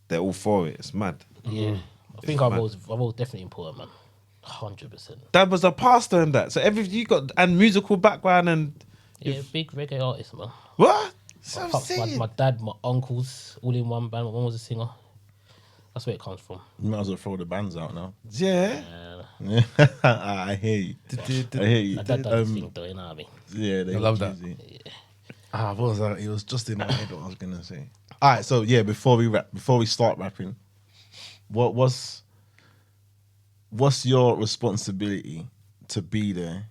they're all for it. It's mad. Yeah. I think our role's definitely important, man. 100%. Dad was a pastor and that. So you got and musical background and Yeah, big reggae artist, man. what? So I'm saying. My dad, my uncles, all in one band. My mum was a singer. That's where it comes from. You might as well throw the bands out now. Yeah. Yeah. I hear you. I hear you. My dad doesn't sing though, you know what I mean? Yeah, they I love were that. cheesy. What was that? It was just in my head what I was gonna say. All right, so yeah, before we start rapping, what's your responsibility to be there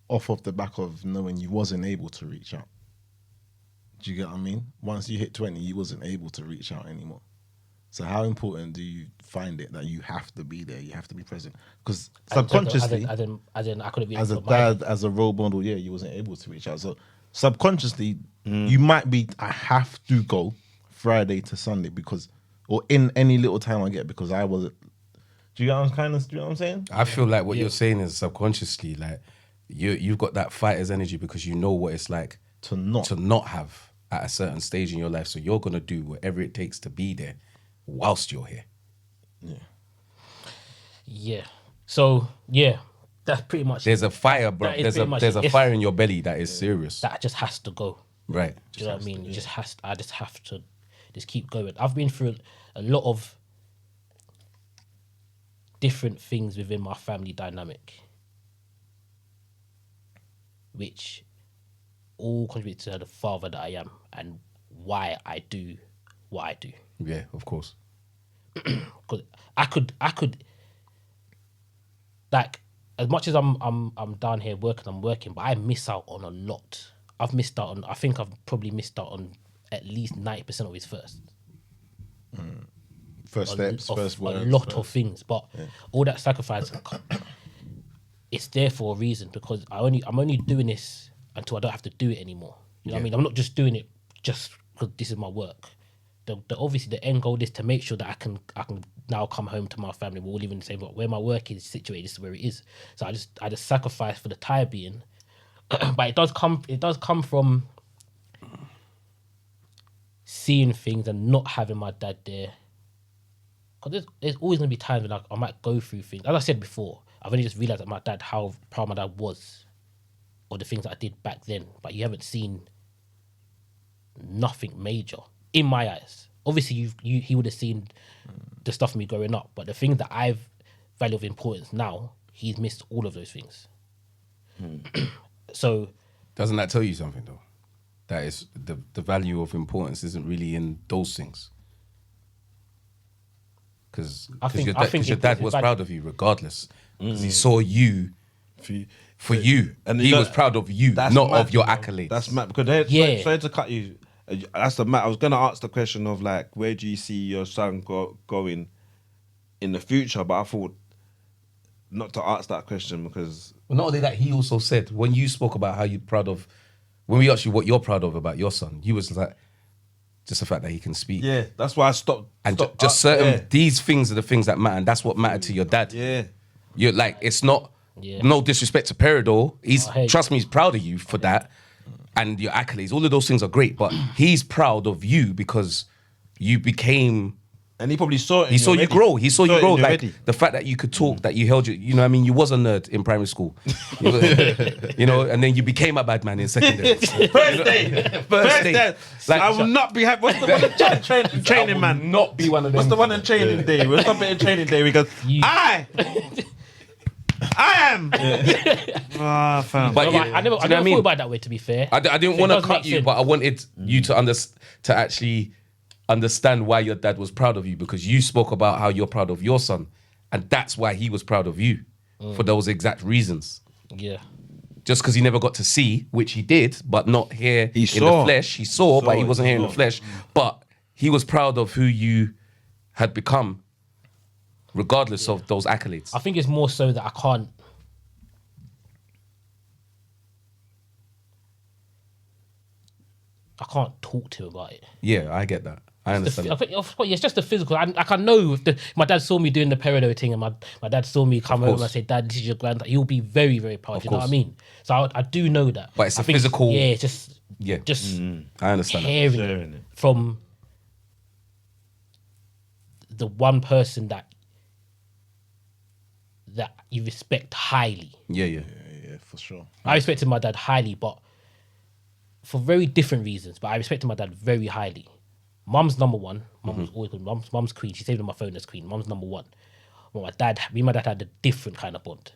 off of the back of knowing you wasn't able to reach out? Do you get what I mean? Once you hit 20, you wasn't able to reach out anymore. So how important do you find it that you have to be there, you have to be present? Because subconsciously, As in, I could have been as a for my- dad, as a role model, yeah, you wasn't able to reach out. So subconsciously, you might be, I have to go Friday to Sunday because, or in any little time I get because I was. Do you know what I'm saying? I feel like what you're saying is subconsciously like you've got that fighter's energy because you know what it's like To not have at a certain stage in your life. So you're gonna do whatever it takes to be there whilst you're here. Yeah. So yeah, that's pretty much. There's a fire, bro. That is There's pretty much a it. fire in your belly that is serious. That just has to go. Right. Do you know what I mean? I just have to just keep going. I've been through a lot of different things within my family dynamic, which all contribute to the father that I am and why I do what I do. Yeah, of course. Because I could like, as much as I'm down here working, but I miss out on a lot. I think I've probably missed out on at least 90% of his first First words. a lot of things, but all that sacrifice, it's there for a reason because I'm only doing this until I don't have to do it anymore. You know what I mean? I'm not just doing it just because this is my work. Obviously the end goal is to make sure that I can now come home to my family. We're all living in the same, but where my work is situated, this is where it is. So I just sacrifice for the time being, but it does come from seeing things and not having my dad there because there's always gonna be times when I might go through things. As I said before, I've only just realized that my dad, how proud my dad was of the things that I did back then. But you haven't seen nothing major in my eyes. Obviously, he would have seen the stuff of me growing up, but the things that I've value of importance now, he's missed all of those things. So, doesn't that tell you something though? That is the value of importance isn't really in those things. Because your dad was proud of you regardless. Because he saw you for you. And he was proud of you, not of your accolades. That's mad. Because sorry to cut you. That's the mad. I was going to ask the question of like, where do you see your son going in the future? But I thought not to ask that question because... Well, not only that, he also said, when you spoke about how you're proud of... When we asked you what you're proud of about your son, you was like, just the fact that he can speak. Yeah, that's why I stopped. Just certain... These things are the things that matter, and that's what mattered to your dad. Yeah. You're like, it's not... No disrespect to Peridor. Trust me, he's proud of you for that. And your accolades, all of those things are great, but he's proud of you because you became... And he probably saw it. He saw you grow. He saw you grow. Like already. The fact that you could talk, that you held you. You know, what I mean, you was a nerd in primary school. You know, and then you became a bad man in secondary. First day. Like, I will not be happy. What's the one in training, man? Not be one of them. What's the one in training day? What's the bit in training day? We go, I am. Fam. But I never thought about it that way. To be fair, I didn't want to cut you, sense. but I wanted you to actually understand why your dad was proud of you, because you spoke about how you're proud of your son, and that's why he was proud of you for those exact reasons. Yeah. Just because he never got to see, which he did, but not here in saw. the flesh. He saw, but he wasn't here in the flesh. But he was proud of who you had become, regardless of those accolades. I think it's more so that I can't talk to him about it. Yeah, I get that. I understand. It's just the physical. I know if my dad saw me doing the Peridot thing and my dad saw me come home and say, "Dad, this is your granddad," he'll be very, very proud. You know what I mean? So I do know that. But it's I a think physical... Yeah, just I understand hearing Sharing it from the one person that you respect highly. Yeah, for sure. I respected my dad highly, but for very different reasons. But I respected my dad very highly. Mum's number one. Mum was always good. Mum's queen. She saved on my phone as queen. Mum's number one. But me and my dad had a different kind of bond.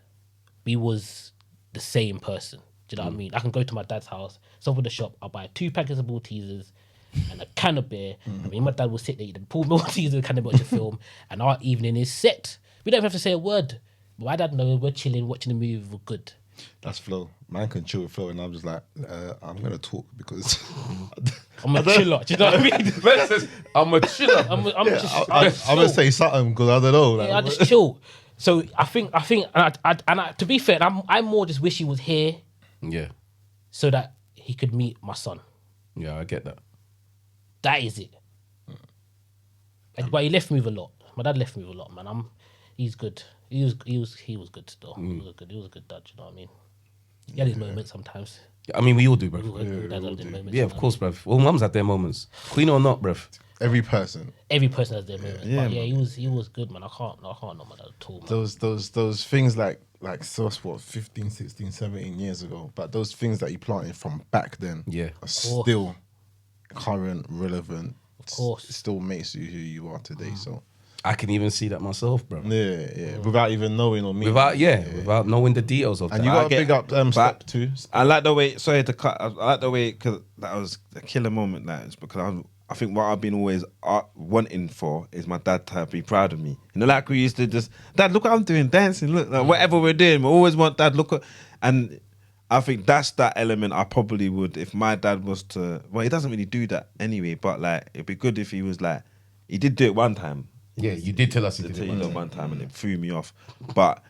We was the same person. Do you know what I mean? I can go to my dad's house, stop at the shop, I'll buy 2 packets of Maltesers and a can of beer. And me and my dad will sit there, eat the pool Maltesers, kind of watch a film, and our evening is set. We don't have to say a word. But my dad knows we're chilling, watching the movie, we're good. That's Floe. Man can chill with Floe, and I'm just like, I'm gonna talk because I'm a chiller. Do you know what I mean? I'm a chiller. I'm I'm gonna say something because I don't know. Like, I just chill. So I think, to be fair, I more just wish he was here. Yeah. So that he could meet my son. Yeah, I get that. That is it. But he left me with a lot. My dad left me with a lot, man. He's good. He was good still. He was a good dad. You know what I mean? He had his moments sometimes. I mean, we all do, bro. Moments, Yeah, of course, bruv. All mums had their moments. Queen or not, bruv. every person. Every person has their moments. Yeah, but yeah, he was good, man. I can't know my dad at all, man. Those things like so what 15, 16, 17 years ago, but those things that you planted from back then are still current, relevant. Of course. It still makes you who you are today. So I can even see that myself, bro. yeah. Without even knowing or meaning. Without knowing the details of And that. you got to big up Step 2. I like the way. Sorry to cut. I like the way because that was a killer moment. That is because I think what I've been always wanting for is my dad to be proud of me. You know, like we used to just, Dad, look what I'm doing, dancing. Look, like, whatever we're doing, we always want Dad. Look, and I think that's that element. I probably would if my dad was to. Well, he doesn't really do that anyway. But like, it'd be good if he was like, he did do it one time. Yeah, you did tell us he Did did tell it you one time, and it threw me off. But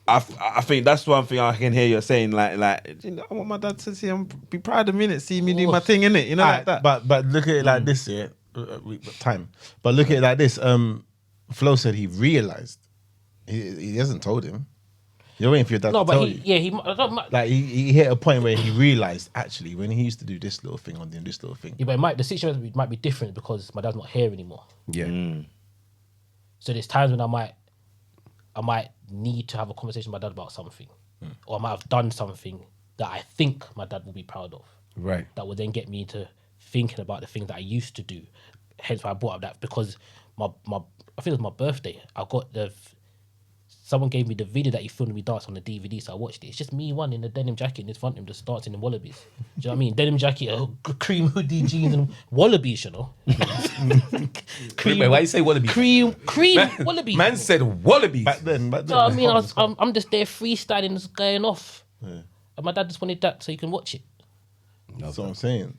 I think that's one thing I can hear you saying. Like, you know, I want my dad to see him be proud of me, and see me do my thing, innit? You know, like that. But look at it like this, yeah. Time. But look at it like this. Flo said he realized. He hasn't told him. You're waiting for your dad to tell you. Like he hit a point where he realized actually when he used to do this little thing on doing this little thing. Yeah, but the situation might be different because my dad's not here anymore. Yeah. So there's times when I might need to have a conversation with my dad about something, or I might have done something that I think my dad will be proud of. Right. That would then get me to thinking about the things that I used to do. Hence why I brought up that, because my I think it was my birthday. I got someone gave me the video that he filmed me dance on the DVD, so I watched it. It's just me one in a denim jacket in his front of him just dancing in wallabies. Do you know what I mean? Denim jacket, cream hoodie, jeans, and wallabies, you know. Wait, why you say wallabies? Cream wallabies. Man said wallabies. Back then. You know what I mean? I'm just there freestyling, just going off. And my dad just wanted that so he can watch it. That's what I'm saying.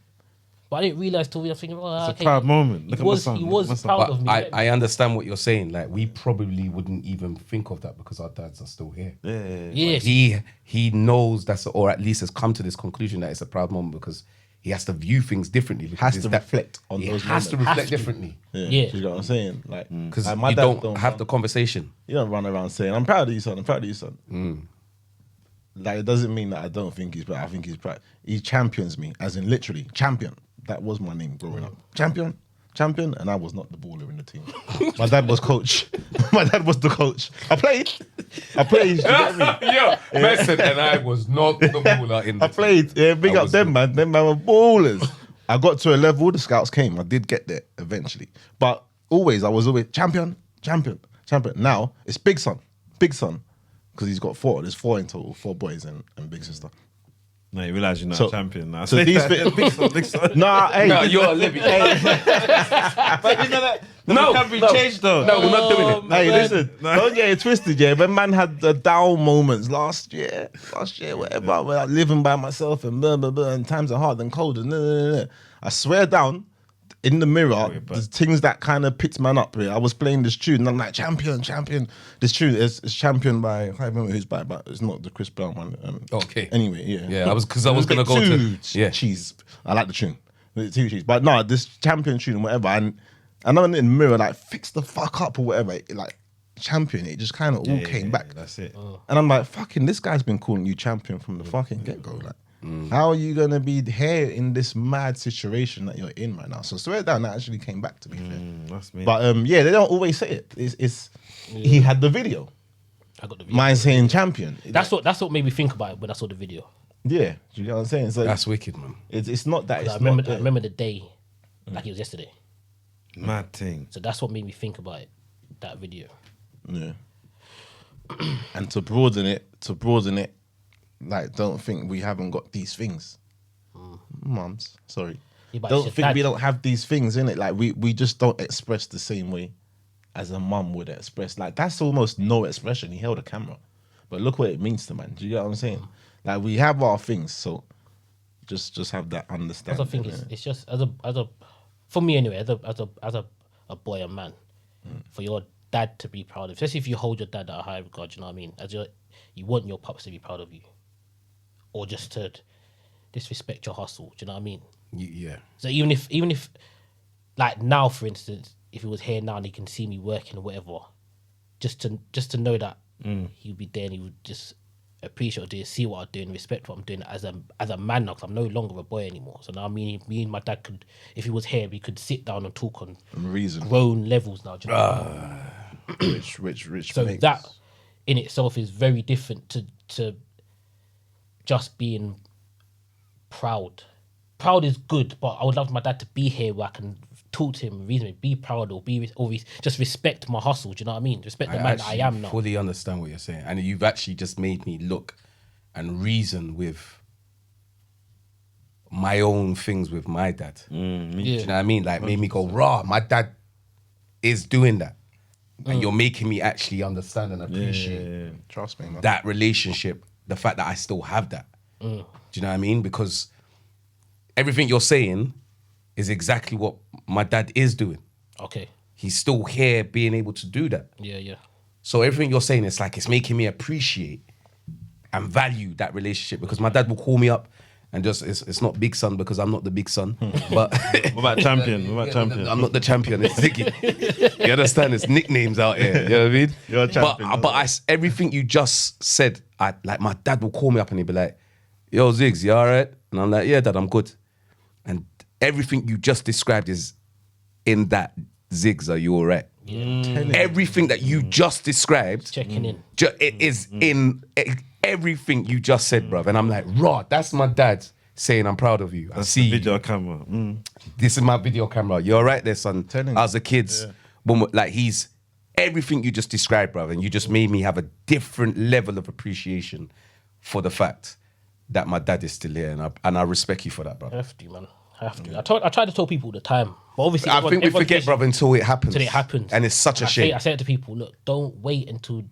But I didn't realise till we were thinking, It's a proud moment. Look at my son. He was My son. proud But of me. I understand what you're saying. Like, we probably wouldn't even think of that because our dads are still here. Yes. He knows or at least has come to this conclusion that it's a proud moment because he has to view things differently. Has to reflect on those Has to moments. reflect differently Yeah. Do you know what I'm saying? Like, because my you dad don't have the conversation. You don't run around saying, I'm proud of you, son. I'm proud of you, son. Like, it doesn't mean that I don't think he's proud. I think he's proud. He champions me, as in literally, champion. That was my name growing up. Champion. And I was not the baller in the team. My dad was coach. My dad was the coach. I played. You get me? Yeah, man said, and I was not the baller in the I played. Yeah, big I up was them, man. Them man were ballers. I got to a level, the scouts came. I did get there eventually. But I was always champion. Now, it's big son. Because he's got 4. There's 4 in total, 4 boys and big sister. No, you realise you're not a champion now. So these big son. Nah, hey. No, you're a living. But you know that can be changed though. No, we're not doing it. Hey, listen, don't get it twisted, yeah. When man had the down moments last year, whatever, where I'm living by myself and blah, blah, blah, and times are hard and cold and I swear down, in the mirror, the things that kind of picked man up. I was playing this tune and I'm like, champion. This tune is championed by, I can't remember who's by, but it's not the Chris Brown one. Okay. Anyway, yeah. Yeah, I was going to go to... Yeah. Cheese. I like the tune. The 2 cheese. But no, this champion tune and whatever, and I'm in the mirror, like, fix the fuck up or whatever. Like, champion, it just kind of all came back. That's it. And I'm like, fucking, this guy's been calling you champion from the fucking get-go. Like, how are you going to be here in this mad situation that you're in right now? So swear down, that actually came back, to be fair. That's me. But yeah, they don't always say it. He had the video. I got the video. Mine saying champion. That's what made me think about it when I saw the video. Yeah, do you get what I'm saying? So That's wicked, man. it's not that. It's I not remember the day like it was yesterday. Mad thing. So that's what made me think about it, that video. Yeah. And to broaden it, like, don't think we haven't got these things. Mums, sorry. Yeah, but Don't it's your think dad. we don't have these things in it. Like, we just don't express the same way as a mum would express. Like, that's almost no expression. He held a camera. But look what it means to man. Do you get what I'm saying? Like, we have our things, so just have that understanding. That's the thing. It's just as a for me anyway, as a boy and man, for your dad to be proud of, especially if you hold your dad at a high regard. You know what I mean? You want your pups to be proud of you, or just to disrespect your hustle. Do you know what I mean? Yeah. So even if like now, for instance, if he was here now and he can see me working or whatever, just to know that he'd be there and he would just appreciate what I'm doing, see what I'm doing, respect what I'm doing as a man now, because I'm no longer a boy anymore. So now me and my dad could, if he was here, we could sit down and talk on reason. grown levels now. Do you know what I mean? Which So makes, that in itself is very different to just being proud. Proud is good, but I would love my dad to be here where I can talk to him reasonably, be proud or just respect my hustle. Do you know what I mean? Respect the man that I am now. Fully understand what you're saying, and you've actually just made me look and reason with my own things with my dad. Do you know what I mean? Like, made me go, raw. My dad is doing that, and you're making me actually understand and appreciate trust me, man. that relationship. The fact that I still have that. Do you know what I mean? Because everything you're saying is exactly what my dad is doing. Okay. He's still here being able to do that. Yeah. So everything you're saying, it's like it's making me appreciate and value that relationship, because my dad will call me up and just, it's not big son because I'm not the big son, but What about champion? What about champion? I'm not the champion, it's Ziggy. You understand? It's nicknames out here. You know what I mean? You're a champion. But everything you just said, like my dad will call me up and he'll be like, yo, Ziggs, you all right? And I'm like, yeah, dad, I'm good. And everything you just described is in that, Ziggs, are you all right? Everything that you just described, Checking in. it is in everything you just said, bruv. And I'm like, raw, that's my dad saying I'm proud of you. I see you. Video camera. This is my video camera. You're right there, son. Telling As a kid, like he's everything you just described, bruv. And you just made me have a different level of appreciation for the fact that my dad is still here. And I respect you for that, bruv. Have to, man. Have to. I try to tell people all the time. But obviously, I think we forget, bruv, until it happens. Until it happens. And it's such a shame. I say it to people, look, don't wait until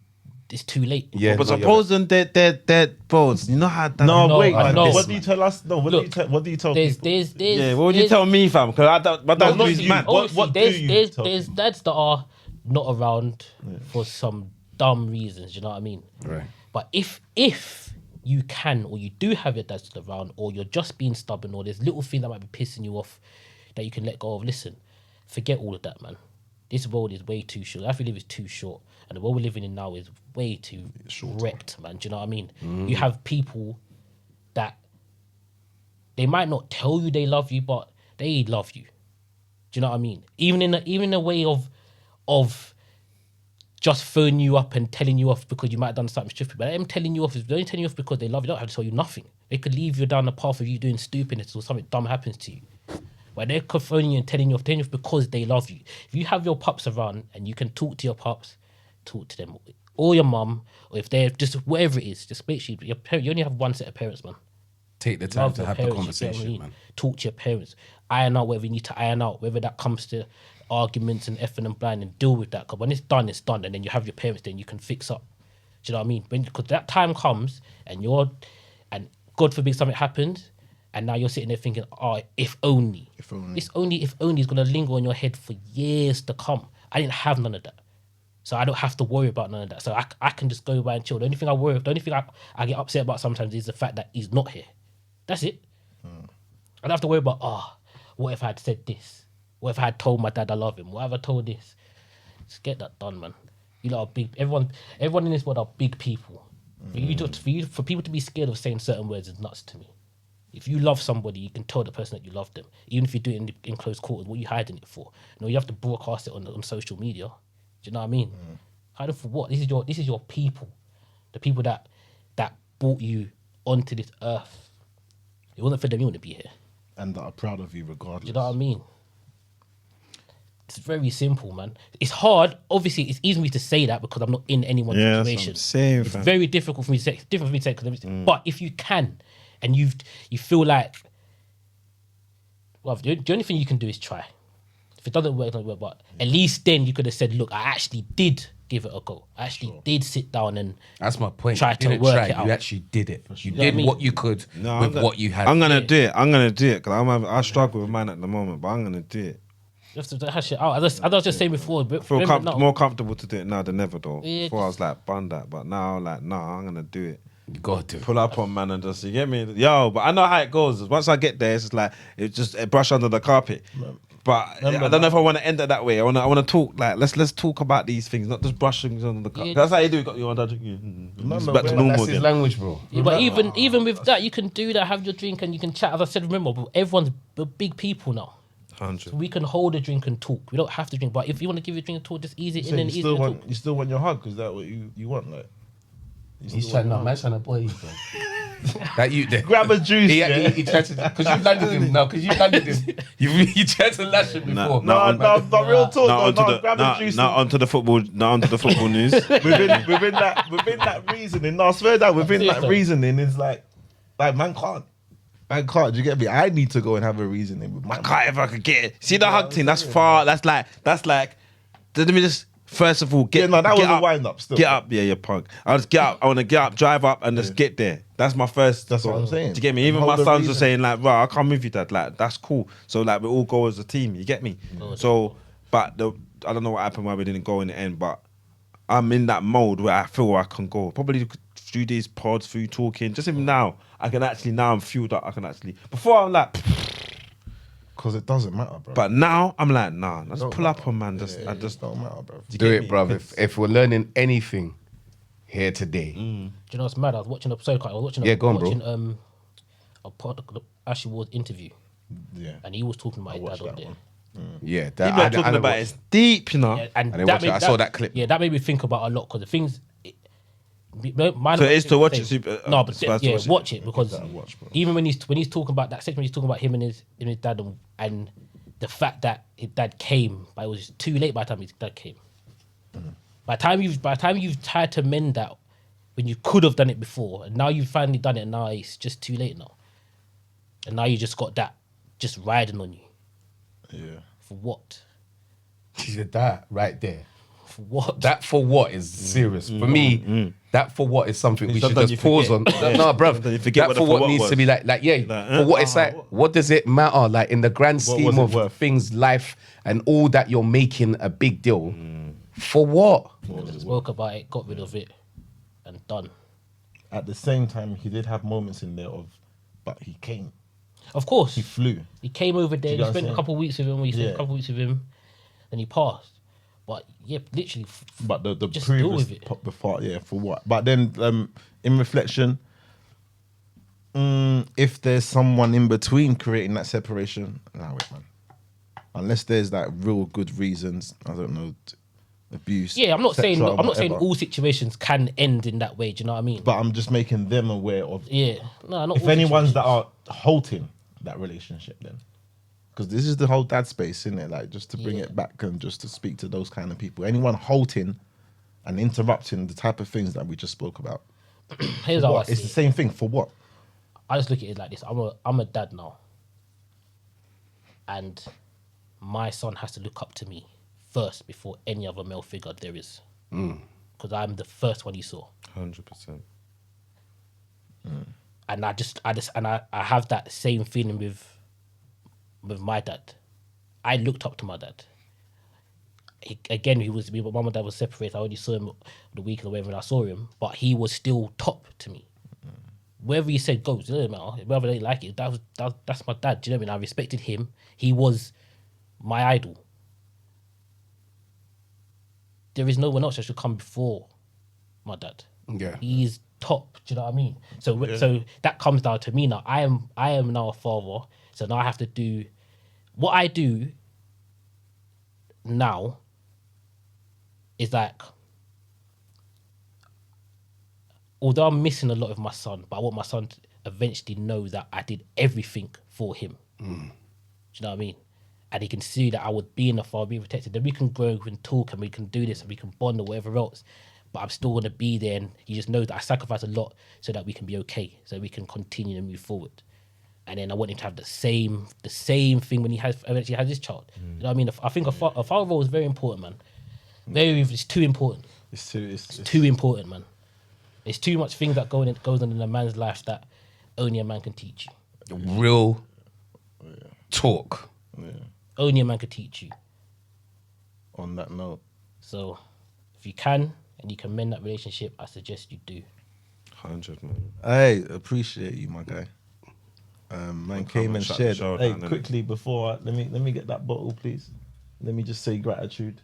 it's too late. Yeah, But no, you're supposing they're both, you know how that. No, wait, I man. know. What do you tell us? No, what Look, do you tell There's, people? Yeah, what would you tell me, fam? Because I don't. But No, that's not not you. man. What do you tell there's dads that are not around for some dumb reasons, you know what I mean? Right. But if you can, or you do have your dad still around, or you're just being stubborn, or there's little thing that might be pissing you off that you can let go of, listen, forget all of that, man. This world is way too short. Life we live is too short. And the world we're living in now is way too wrecked, man. Do you know what I mean? You have people that they might not tell you they love you, but they love you. Do you know what I mean? Even in a way of just phoning you up and telling you off because you might have done something stupid. But them telling you off is only telling you off because they love you. They don't have to tell you nothing. They could leave you down the path of you doing stupidness or something dumb happens to you. But they're phoning you and telling you off because they love you. If you have your pups around and you can talk to your pups, talk to them. Or your mum, or if they're just whatever it is, just make sure you only have one set of parents, man. Take the time Love to your have parents, the you get what I conversation, mean? man. Talk to your parents. Iron out whatever you need to iron out, whether that comes to arguments and effing and blind, and deal with that. Because when it's done, and then you have your parents, then you can fix up. Do you know what I mean? Because that time comes and God forbid something happens, and now you're sitting there thinking, oh, if only. If only. This if only is going to linger on your head for years to come. I didn't have none of that. So I don't have to worry about none of that. So I can just go by and chill. The only thing I get upset about sometimes is the fact that he's not here. That's it. I don't have to worry about, what if I had said this? What if I had told my dad I love him? What if I told this? Just get that done, man. You lot are big. Everyone in this world are big people. For people to be scared of saying certain words is nuts to me. If you love somebody, you can tell the person that you love them. Even if you do it in close quarters, what are you hiding it for? No, you have to broadcast it on social media. Do you know what I mean? Hide it for what? This is your people. The people that brought you onto this earth. It wasn't for them, you wouldn't be here. And that are proud of you regardless. Do you know what I mean? It's very simple, man. It's hard. Obviously, it's easy for me to say that because I'm not in anyone's Yeah, that's what situation. I'm saying, It's fam. very difficult for me to say. It's different for me to say because, but if you can, and you feel like, well, the only thing you can do is try. If it doesn't work, it doesn't work. But at least then you could have said, look, I actually did give it a go. I actually did sit down and That's my point. Try You to didn't work try, it out. You actually did it. You know what I did mean? what you could with what you had. I'm gonna do it. I'm gonna do it because I struggle with mine at the moment, but I'm gonna do it. you have to hash it out. As I was just saying before, I feel remember now- more comfortable to do it now than ever though. Yeah, Before I was like, bun that, but now like, nah, I'm gonna do it. You got to. Pull up on man and just, you get me? Yo, but I know how it goes. Once I get there, it's just like it brush under the carpet. But I don't know if I want to end it that way. I want to talk like let's talk about these things, not just brush things under the carpet. Yeah. That's how you do. You want to it's back to normal That's his again. language, bro. Yeah, but even with that, you can do that, have your drink, and you can chat. As I said, remember, but everyone's big people now. 100. We can hold a drink and talk. We don't have to drink, but if you want to give your drink and talk, just ease it So in and you ease it still and want talk. you still want your hug? Is that what you want? Like He's trying to, man's trying to boy you, bro. That you there. grab a juice. He tried to, because you landed him now, because you landed him. You tried to lash him before. No, real talk. Now No, grab a juice. onto the football. Now onto the football news. within that reasoning. No, I swear that within that reasoning is like man can't. Do you get me? I need to go and have a reasoning with my I can't if I could get it. See the hug thing. That's far. That's like. Let me just first of all get. Yeah, no, that get was a up, wind up still. Get up, yeah, you're punk. I'll just get up. I want to get up, drive up, and just get there. That's my first. That's what I'm saying. Do you get me? Even Hold my the sons are reason. saying like, "Right, I'll come with you, Dad." Like, that's cool. So like, we all go as a team. You get me? So, but I don't know what happened why we didn't go in the end, but I'm in that mode where I feel I can go. Probably through these pods, through talking. Just even now, I can actually. Now I'm fueled up. I can actually. Before I'm like. Because it doesn't matter, bro. But now I'm like, nah, let's Don't pull matter. up on man. Yeah, I just don't matter, bro. Do it, bruv. If we're learning anything here today, Do you know what's mad? I was watching Yeah, go on, bro. a pod, Ashley Ward's interview, Yeah. and he was talking about his dad watched on that there. one. Yeah, People are talking about it's deep, you know. Yeah, and I didn't watch it. I saw that clip. Yeah, that made me think about a lot because the things. So it is to watch it. No, but so I have to watch it because that a watch, bro. even when he's talking about that section, when he's talking about him and his dad and the fact that his dad came, but it was too late by the time his dad came. By the time you've tried to mend that, when you could have done it before, and now you've finally done it, and now it's just too late now, and now you just got that just riding on you. Yeah. For what? She said that right there. For what? That for what is serious. For me, that for what is something we should Sometimes just you pause on. forget. No, bruv. Sometimes you forget That what for the what for what needs was. to be like for what it's like, what does it matter? Like in the grand scheme was it of worth? things, life, and all that you're making a big deal. For what? Spoke about it, got rid of it, and done. At the same time, he did have moments in there but he came. Of course, He flew. he came over there. you He know what I'm spent a saying? couple of weeks with him. We spent Yeah. a couple of weeks with him, then he passed. But yeah, literally, But the Just deal previous with it. before, yeah, for what? But then, in reflection, if there's someone in between creating that separation, nah, wait, man. Unless there's like real good reasons, I don't know, abuse. yeah. I'm not saying sexual, I'm not saying whatever. all situations can end in that way. Do you know what I mean? But I'm just making them aware of Yeah, no, not if all anyone's that situations. are halting that relationship, then. Because this is the whole dad space, isn't it? Like, just to bring Yeah. it back and just to speak to those kind of people. Anyone halting and interrupting the type of things that we just spoke about. Here's how I What? see It's the it. same thing. For what? I just look at it like this. I'm a dad now, and my son has to look up to me first before any other male figure there is, because I'm the first one he saw. 100%. And I have that same feeling with my dad. I looked up to my dad. My mum and dad was separated. I only saw him the week or whatever, and I saw him, but he was still top to me. Wherever he said goes, it doesn't matter. Whether they like it, that's my dad. Do you know what I mean? I respected him. He was my idol. There is no one else that should come before my dad. Yeah. He's top. Do you know what I mean? So that comes down to me now. I am now a father. So now I have to do what I do now is like, although I'm missing a lot of my son, but I want my son to eventually know that I did everything for him. Do you know what I mean? And he can see that I would be in the father, being protected. Then we can grow, we can talk, and we can do this, and we can bond or whatever else. But I'm still going to be there, and he just knows that I sacrifice a lot so that we can be okay, so we can continue to move forward. And then I want him to have the same thing when he eventually has his child. You know what I mean? I think a father role is very important, man. It's too important. It's Too important, man. There's too much things that goes on in a man's life that only a man can teach you. Real talk. Only a man can teach you. on that note. So if you can and you can mend that relationship, I suggest you do. 100, man. Hey, appreciate you, my guy. Man came and shut the shared. show Hey, down, innit? quickly before let me get that bottle, please. Let me just say gratitude.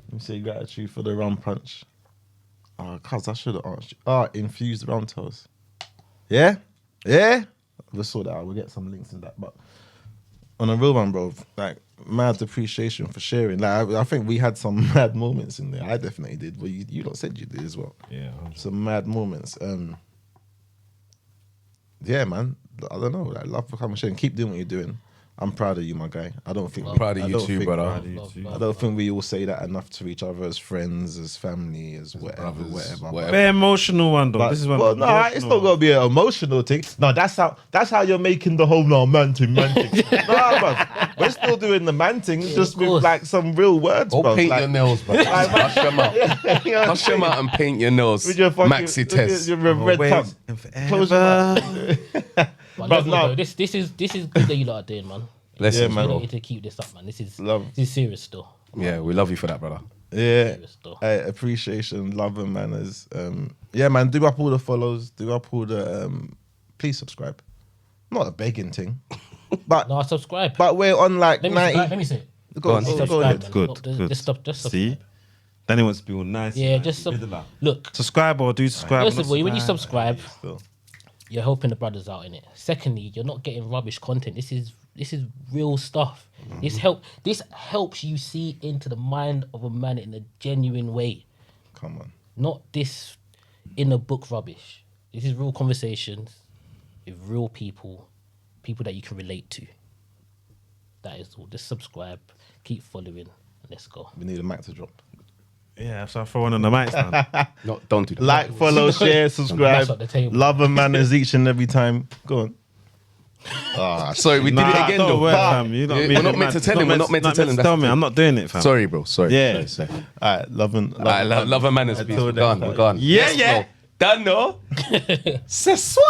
Let me say gratitude for the rum punch. Oh, cuz I should have asked you. Infused rum toast. Yeah, yeah. We'll sort that out. We'll get some links in that. But on a real one, bro, like mad appreciation for sharing. Like I think we had some mad moments in there. I definitely did. But you lot said you did as well. Yeah. Some mad moments. Yeah, man. I don't know. I love for coming sharing. Keep doing what you're doing. I'm proud of you, my guy. I don't think Proud of I you don't too, think- brother. I don't think we all say that enough to each other as friends, as family, as whatever, brothers, whatever. whatever. Very emotional one though. But, This is one. well, no, it's not gonna be an emotional thing. No, that's how you're making the whole man thing. Nah, bruv. We're still doing the man thing, just with course. like some real words, Go bro. paint Like, your nails, bro. Hush them out. you know what I'm Hush them out and paint your nails. with your fucking Maxi test. your red tongue. Close your mouth. But But level, no. though, this is good that you lot are doing, man. Blessings, Yeah, We man. bro. need to keep this up, man. This is Love. serious still. Yeah, we love you for that, brother. Yeah, Serious though. hey, appreciation, love and manners. Yeah, man, do up all the follows, do up all the. Please subscribe. Not a begging thing, but No, subscribe. but we're on like let me 90. let me say. it. Go on, Subscribe, go ahead. man. Good, Not- good. Just stop. Just See, subscribe. Danny wants to be all nice. Yeah, man. just Middle out. look. Subscribe or do subscribe. First or of not all, when you subscribe, Still. you're helping the brothers out in it. Secondly, you're not getting rubbish content. This is real stuff. This helps you see into the mind of a man in a genuine way. Come on. Not this in a book rubbish. This is real conversations with real people that you can relate to. That is all. Just subscribe, keep following, and let's go. We need a mic to drop. Yeah, so I throw one on the mic stand. No, don't do that. Like, follow, share, subscribe. That's at the table. Love and manners each and every time. Go on. Sorry, we did it again don't though. worry, fam. You Yeah, we're not meant to tell him. We're not meant to tell him. Tell me, I'm not doing it, fam. Sorry, bro. Sorry. Yeah. Sorry. All right, love and Love and manners. Until We're next gone. time. We're gone. Yeah, yeah. Done, no? C'est soir.